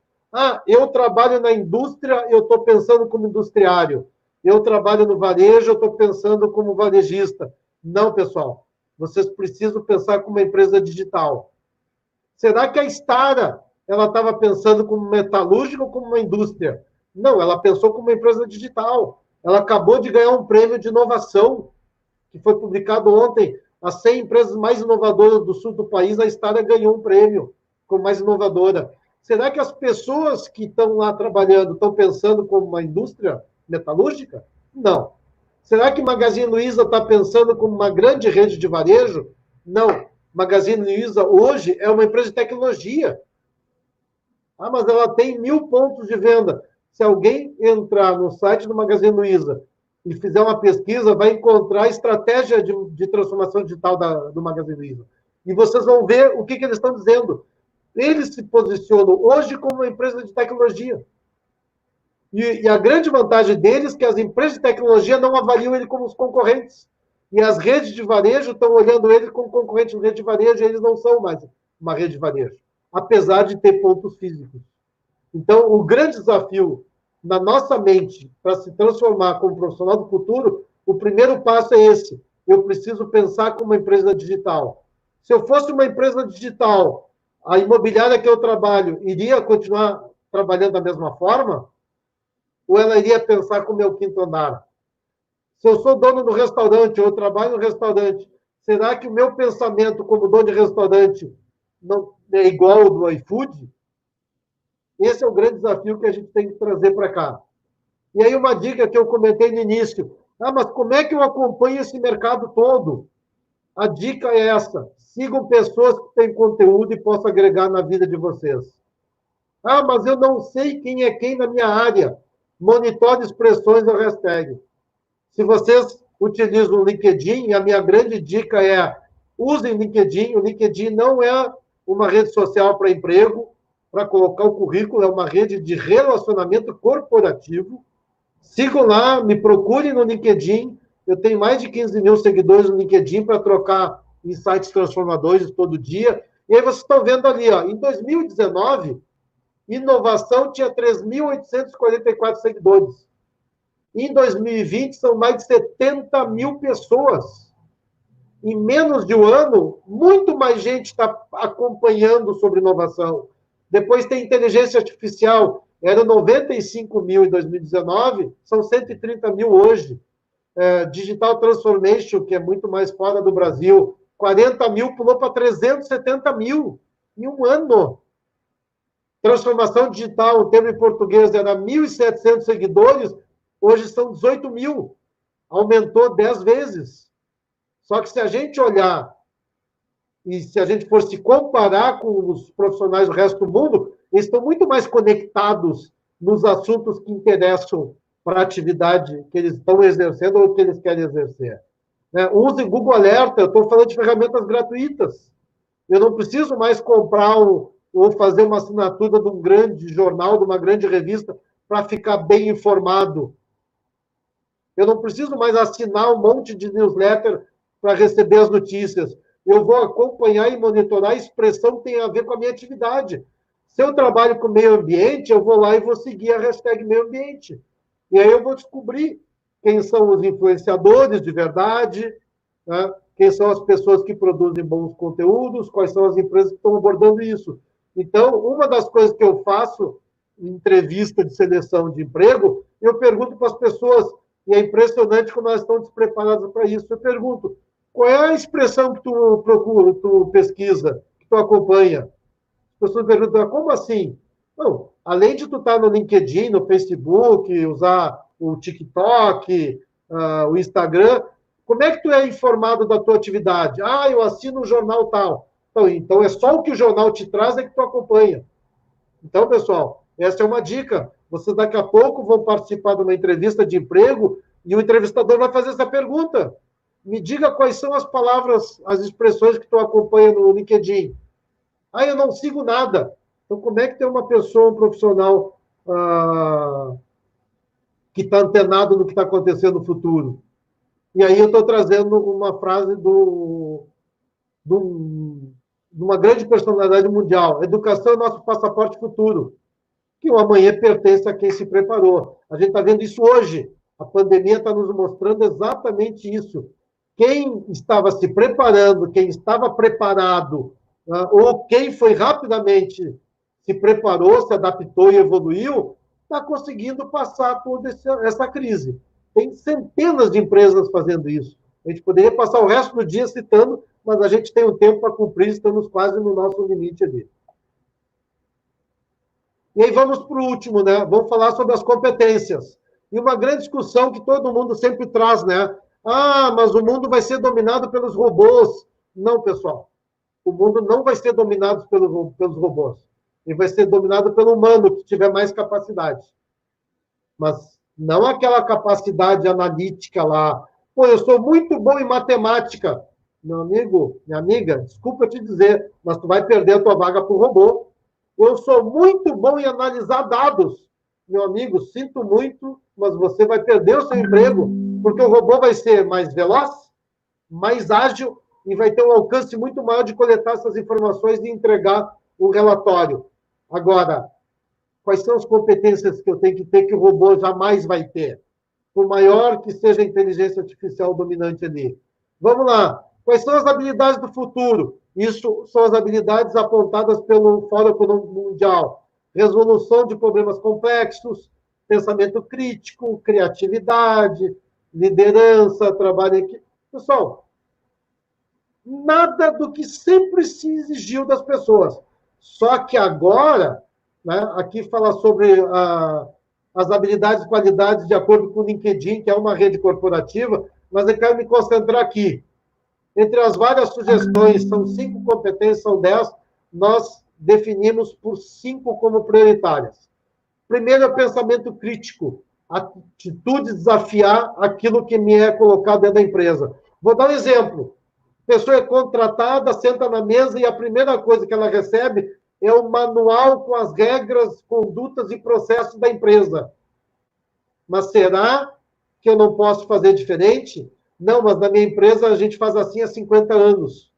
Eu trabalho na indústria, eu estou pensando como industriário. Eu trabalho no varejo, eu estou pensando como varejista. Não, pessoal. Vocês precisam pensar como uma empresa digital. Será que a Stara ela estava pensando como metalúrgica ou como uma indústria? Não, ela pensou como uma empresa digital. Ela acabou de ganhar um prêmio de inovação, que foi publicado ontem. As 100 empresas mais inovadoras do sul do país, a Stara ganhou um prêmio como mais inovadora. Será que as pessoas que estão lá trabalhando estão pensando como uma indústria metalúrgica? Não. Será que Magazine Luiza está pensando como uma grande rede de varejo? Não. Magazine Luiza hoje é uma empresa de tecnologia. Mas ela tem 1000 pontos de venda. Se alguém entrar no site do Magazine Luiza e fizer uma pesquisa, vai encontrar a estratégia de transformação digital do Magazine Luiza. E vocês vão ver o que eles estão dizendo. Eles se posicionam hoje como uma empresa de tecnologia. E a grande vantagem deles é que as empresas de tecnologia não avaliam ele como os concorrentes. E as redes de varejo estão olhando ele como concorrente de rede de varejo, e eles não são mais uma rede de varejo, apesar de ter pontos físicos. Então, o grande desafio na nossa mente para se transformar como profissional do futuro, o primeiro passo é esse. Eu preciso pensar como uma empresa digital. Se eu fosse uma empresa digital, a imobiliária que eu trabalho iria continuar trabalhando da mesma forma? Ou ela iria pensar como é o quinto andar? Se eu sou dono do restaurante, ou eu trabalho no restaurante, será que o meu pensamento como dono de restaurante não é igual ao do iFood? Esse é o grande desafio que a gente tem que trazer para cá. E aí uma dica que eu comentei no início. Mas como é que eu acompanho esse mercado todo? A dica é essa. Sigam pessoas que têm conteúdo e possam agregar na vida de vocês. Mas eu não sei quem é quem na minha área. Monitore expressões ou hashtag. Se vocês utilizam o LinkedIn, a minha grande dica é usem o LinkedIn. O LinkedIn não é uma rede social para emprego, para colocar o currículo, é uma rede de relacionamento corporativo. Sigam lá, me procurem no LinkedIn. Eu tenho mais de 15 mil seguidores no LinkedIn para trocar insights transformadores todo dia. E aí vocês estão vendo ali, em 2019, inovação tinha 3.844 seguidores. Em 2020, são mais de 70 mil pessoas. Em menos de um ano, muito mais gente está acompanhando sobre inovação. Depois tem inteligência artificial, era 95 mil em 2019, são 130 mil hoje. Digital Transformation, que é muito mais fora do Brasil, 40 mil pulou para 370 mil em um ano. Transformação digital, o termo em português era 1.700 seguidores, hoje são 18 mil. Aumentou 10 vezes. Só que se a gente olhar e se a gente for se comparar com os profissionais do resto do mundo, eles estão muito mais conectados nos assuntos que interessam para a atividade que eles estão exercendo ou que eles querem exercer. Use Google Alerta, eu estou falando de ferramentas gratuitas. Eu não preciso mais comprar ou fazer uma assinatura de um grande jornal, de uma grande revista, para ficar bem informado. Eu não preciso mais assinar um monte de newsletter para receber as notícias. Eu vou acompanhar e monitorar a expressão que tem a ver com a minha atividade. Se eu trabalho com meio ambiente, eu vou lá e vou seguir a hashtag meio ambiente. E aí eu vou descobrir quem são os influenciadores de verdade, né? Quem são as pessoas que produzem bons conteúdos, quais são as empresas que estão abordando isso. Então, uma das coisas que eu faço em entrevista de seleção de emprego, eu pergunto para as pessoas, e é impressionante como elas estão despreparadas para isso, eu pergunto, qual é a expressão que tu procura, tu pesquisa, que tu acompanha? As pessoas perguntam, como assim? Não, além de tu estar no LinkedIn, no Facebook, usar o TikTok, o Instagram, como é que tu é informado da tua atividade? Eu assino um jornal tal. Então é só o que o jornal te traz é que tu acompanha. Então, pessoal, essa é uma dica. Vocês daqui a pouco vão participar de uma entrevista de emprego e o entrevistador vai fazer essa pergunta. Me diga quais são as palavras, as expressões que tu acompanha no LinkedIn. Eu não sigo nada. Então, como é que tem uma pessoa, um profissional que está antenado no que está acontecendo no futuro? E aí eu estou trazendo uma frase de uma grande personalidade mundial. Educação é nosso passaporte futuro. Que o amanhã pertence a quem se preparou. A gente está vendo isso hoje. A pandemia está nos mostrando exatamente isso. Quem estava se preparando, quem estava preparado, ou quem foi rapidamente se preparou, se adaptou e evoluiu, está conseguindo passar toda essa crise. Tem centenas de empresas fazendo isso. A gente poderia passar o resto do dia citando, mas a gente tem um tempo para cumprir, estamos quase no nosso limite ali. E aí vamos para o último, né? Vamos falar sobre as competências. E uma grande discussão que todo mundo sempre traz, né? Mas o mundo vai ser dominado pelos robôs. Não, pessoal. O mundo não vai ser dominado pelos robôs. Ele vai ser dominado pelo humano, que tiver mais capacidade. Mas não aquela capacidade analítica lá. Eu sou muito bom em matemática. Meu amigo, minha amiga, desculpa te dizer, mas tu vai perder a tua vaga para o robô. Eu sou muito bom em analisar dados. Meu amigo, sinto muito, mas você vai perder o seu emprego, porque o robô vai ser mais veloz, mais ágil e vai ter um alcance muito maior de coletar essas informações e entregar um relatório. Agora, quais são as competências que eu tenho que ter que o robô jamais vai ter? Por maior que seja a inteligência artificial dominante ali. Vamos lá. Quais são as habilidades do futuro? Isso são as habilidades apontadas pelo Fórum Econômico Mundial. Resolução de problemas complexos, pensamento crítico, criatividade, liderança, trabalho em equipe. Pessoal, nada do que sempre se exigiu das pessoas. Só que agora, né, aqui fala sobre as habilidades e qualidades de acordo com o LinkedIn, que é uma rede corporativa, mas eu quero me concentrar aqui. Entre as várias sugestões, são 5 competências, são 10, nós definimos por 5 como prioritárias. Primeiro é o pensamento crítico, a atitude de desafiar aquilo que me é colocado dentro da empresa. Vou dar um exemplo. A pessoa é contratada, senta na mesa e a primeira coisa que ela recebe é o manual com as regras, condutas e processos da empresa. Mas será que eu não posso fazer diferente? Não, mas na minha empresa a gente faz assim há 50 anos.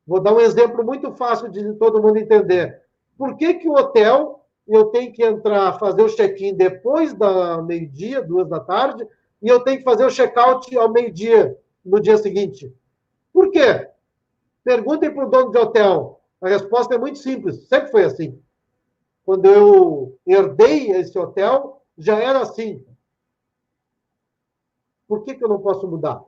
Vou dar um exemplo muito fácil de todo mundo entender. Por que o hotel eu tenho que entrar, fazer o check-in depois da meio-dia, 2 da tarde, e eu tenho que fazer o check-out ao meio-dia, no dia seguinte? Por quê? Perguntem para o dono de hotel. A resposta é muito simples, sempre foi assim. Quando eu herdei esse hotel, já era assim. Por que eu não posso mudar?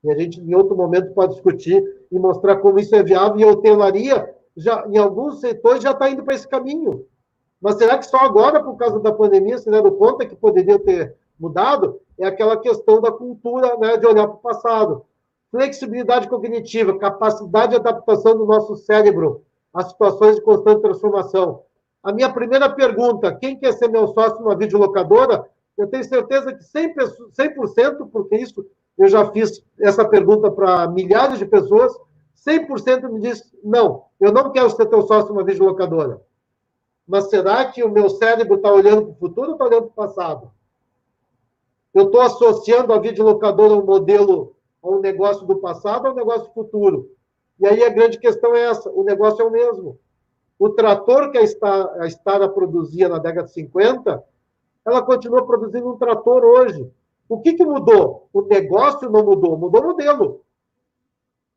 E a gente, em outro momento, pode discutir e mostrar como isso é viável. E a hotelaria, já, em alguns setores, já está indo para esse caminho. Mas será que só agora, por causa da pandemia, se deram conta que poderia ter mudado? É aquela questão da cultura, né, de olhar para o passado. Flexibilidade cognitiva, capacidade de adaptação do nosso cérebro às situações de constante transformação. A minha primeira pergunta, quem quer ser meu sócio numa videolocadora? Eu tenho certeza que 100%, porque isso eu já fiz essa pergunta para milhares de pessoas, 100% me diz, não, eu não quero ser teu sócio numa videolocadora. Mas será que o meu cérebro está olhando para o futuro ou está olhando para o passado? Eu estou associando a videolocadora a um modelo, a um negócio do passado ou a um negócio futuro? E aí a grande questão é essa, o negócio é o mesmo. O trator que a Stara produzia na década de 50, ela continua produzindo um trator hoje. O que mudou? O negócio não mudou, mudou o modelo.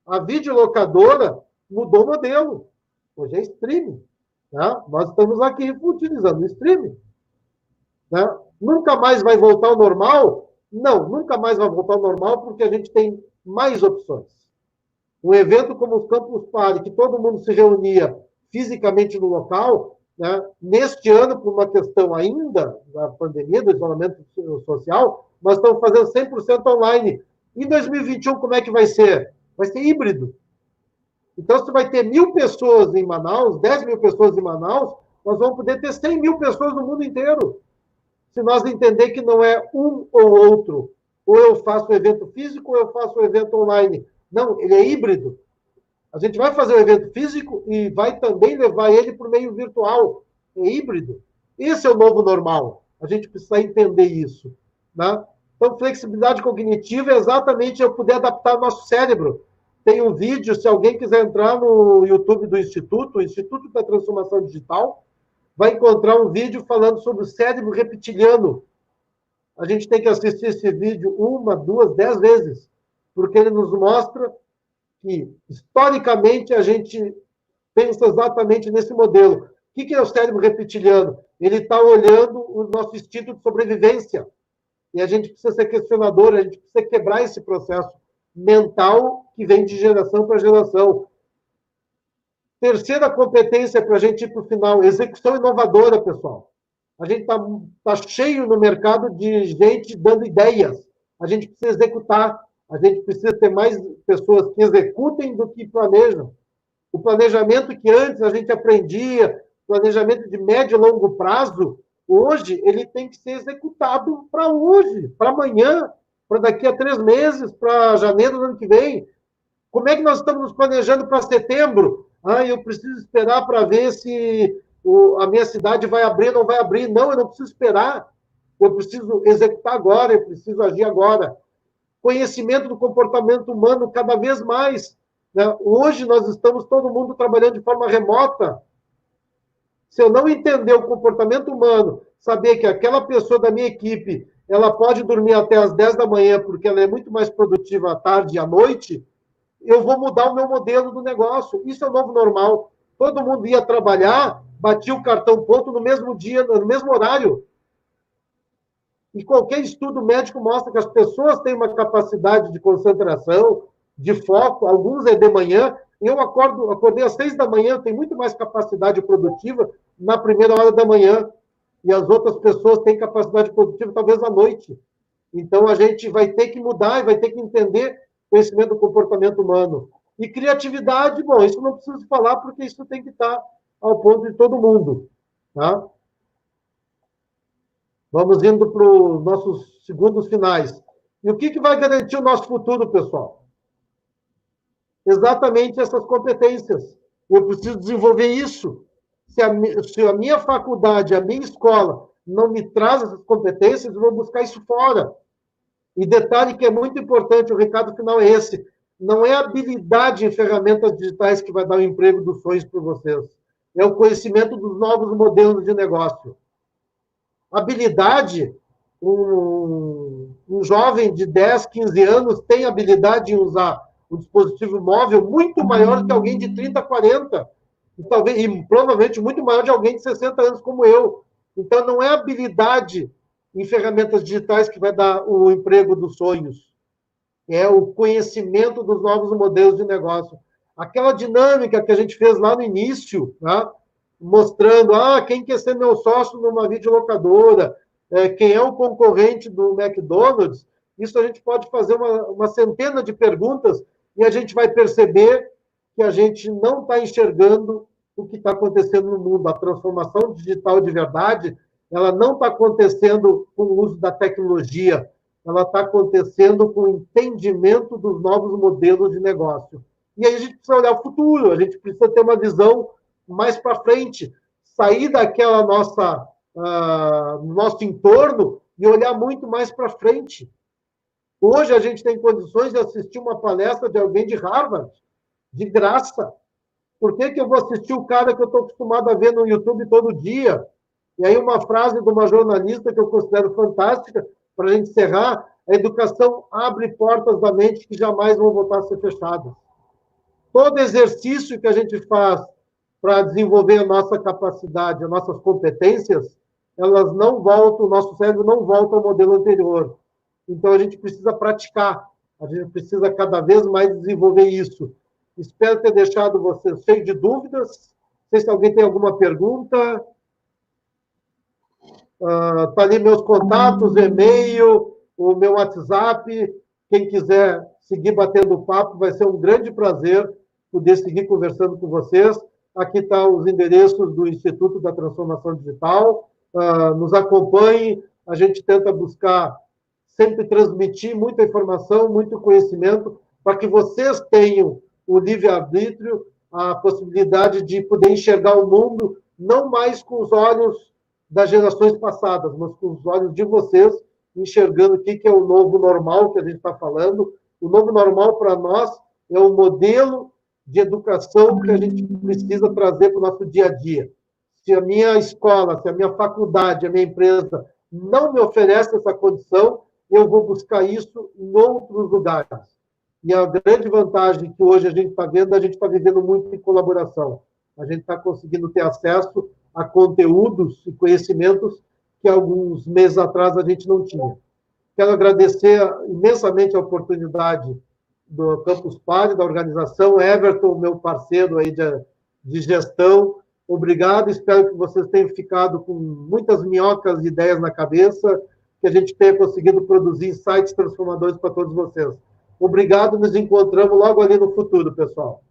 A videolocadora mudou o modelo. Hoje é streaming. Né? Nós estamos aqui utilizando o streaming. Né? Nunca mais vai voltar ao normal? Não, nunca mais vai voltar ao normal porque a gente tem mais opções. Um evento como os Campus Party, que todo mundo se reunia fisicamente no local, né? Neste ano, por uma questão ainda da pandemia, do isolamento social, nós estamos fazendo 100% online. Em 2021, como é que vai ser? Vai ser híbrido. Então, se vai ter 1.000 pessoas em Manaus, 10.000 pessoas em Manaus, nós vamos poder ter 100.000 pessoas no mundo inteiro. Se nós entender que não é um ou outro, ou eu faço o evento físico ou eu faço o evento online. Não, ele é híbrido. A gente vai fazer o evento físico e vai também levar ele para o meio virtual. É híbrido. Esse é o novo normal. A gente precisa entender isso. Né? Então, flexibilidade cognitiva é exatamente eu poder adaptar o nosso cérebro. Tem um vídeo, se alguém quiser entrar no YouTube do Instituto, o Instituto da Transformação Digital, vai encontrar um vídeo falando sobre o cérebro reptiliano. A gente tem que assistir esse vídeo 1, 2, 10 vezes, porque ele nos mostra que, historicamente, a gente pensa exatamente nesse modelo. O que é o cérebro reptiliano? Ele está olhando o nosso instinto de sobrevivência. E a gente precisa ser questionador, a gente precisa quebrar esse processo mental que vem de geração para geração. Terceira competência para a gente ir para o final, execução inovadora, pessoal. A gente tá cheio no mercado de gente dando ideias. A gente precisa executar. A gente precisa ter mais pessoas que executem do que planejam. O planejamento que antes a gente aprendia, planejamento de médio e longo prazo, hoje ele tem que ser executado para hoje, para amanhã, para daqui a 3 meses, para janeiro do ano que vem. Como é que nós estamos nos planejando para setembro? Eu preciso esperar para ver se a minha cidade vai abrir ou não vai abrir. Não, eu não preciso esperar. Eu preciso executar agora, eu preciso agir agora. Conhecimento do comportamento humano cada vez mais. Né? Hoje nós estamos todo mundo trabalhando de forma remota. Se eu não entender o comportamento humano, saber que aquela pessoa da minha equipe, ela pode dormir até as 10 da manhã, porque ela é muito mais produtiva à tarde e à noite, eu vou mudar o meu modelo do negócio. Isso é o novo normal. Todo mundo ia trabalhar, batia o cartão ponto no mesmo dia, no mesmo horário. E qualquer estudo médico mostra que as pessoas têm uma capacidade de concentração, de foco, alguns é de manhã. Eu acordei às 6 da manhã, eu tenho muito mais capacidade produtiva na primeira hora da manhã. E as outras pessoas têm capacidade produtiva talvez à noite. Então, a gente vai ter que mudar e vai ter que entender conhecimento do comportamento humano. E criatividade, bom, isso não preciso falar, porque isso tem que estar ao ponto de todo mundo. Tá? Vamos indo para os nossos segundos finais. E o que vai garantir o nosso futuro, pessoal? Exatamente essas competências. Eu preciso desenvolver isso. Se a minha faculdade, a minha escola não me traz essas competências, eu vou buscar isso fora. E detalhe que é muito importante, o recado final é esse, não é a habilidade em ferramentas digitais que vai dar o emprego dos sonhos para vocês, é o conhecimento dos novos modelos de negócio. Habilidade, um jovem de 10, 15 anos tem habilidade em usar o dispositivo móvel muito maior que alguém de 30, 40. e talvez, e provavelmente muito maior de alguém de 60 anos como eu. Então, não é habilidade em ferramentas digitais que vai dar o emprego dos sonhos, é o conhecimento dos novos modelos de negócio. Aquela dinâmica que a gente fez lá no início, né? Mostrando quem quer ser meu sócio numa videolocadora, quem é o concorrente do McDonald's, isso a gente pode fazer uma centena de perguntas e a gente vai perceber que a gente não está enxergando o que está acontecendo no mundo. A transformação digital de verdade, ela não está acontecendo com o uso da tecnologia, ela está acontecendo com o entendimento dos novos modelos de negócio. E aí a gente precisa olhar o futuro, a gente precisa ter uma visão mais para frente, sair daquela nosso entorno e olhar muito mais para frente. Hoje a gente tem condições de assistir uma palestra de alguém de Harvard, de graça. Por que eu vou assistir o cara que eu estou acostumado a ver no YouTube todo dia? E aí uma frase de uma jornalista que eu considero fantástica, para a gente encerrar: a educação abre portas da mente que jamais vão voltar a ser fechadas. Todo exercício que a gente faz para desenvolver a nossa capacidade, as nossas competências, elas não voltam, o nosso cérebro não volta ao modelo anterior. Então, a gente precisa praticar, a gente precisa cada vez mais desenvolver isso. Espero ter deixado vocês cheios de dúvidas. Não sei se alguém tem alguma pergunta. Tá ali meus contatos, e-mail, o meu WhatsApp. Quem quiser seguir batendo papo, vai ser um grande prazer poder seguir conversando com vocês. Aqui estão os endereços do Instituto da Transformação Digital. Nos acompanhe, a gente tenta buscar sempre transmitir muita informação, muito conhecimento, para que vocês tenham o livre-arbítrio, a possibilidade de poder enxergar o mundo não mais com os olhos das gerações passadas, mas com os olhos de vocês, enxergando o que é o novo normal que a gente está falando. O novo normal, para nós, é o modelo de educação que a gente precisa trazer para o nosso dia a dia. Se a minha escola, se a minha faculdade, a minha empresa não me oferece essa condição, eu vou buscar isso em outros lugares. E a grande vantagem que hoje a gente está vendo, a gente está vivendo muito em colaboração. A gente está conseguindo ter acesso a conteúdos e conhecimentos que alguns meses atrás a gente não tinha. Quero agradecer imensamente a oportunidade do Campus Party, da organização, Everton, meu parceiro aí de gestão. Obrigado, espero que vocês tenham ficado com muitas minhocas de ideias na cabeça, que a gente tenha conseguido produzir insights transformadores para todos vocês. Obrigado, nos encontramos logo ali no futuro, pessoal.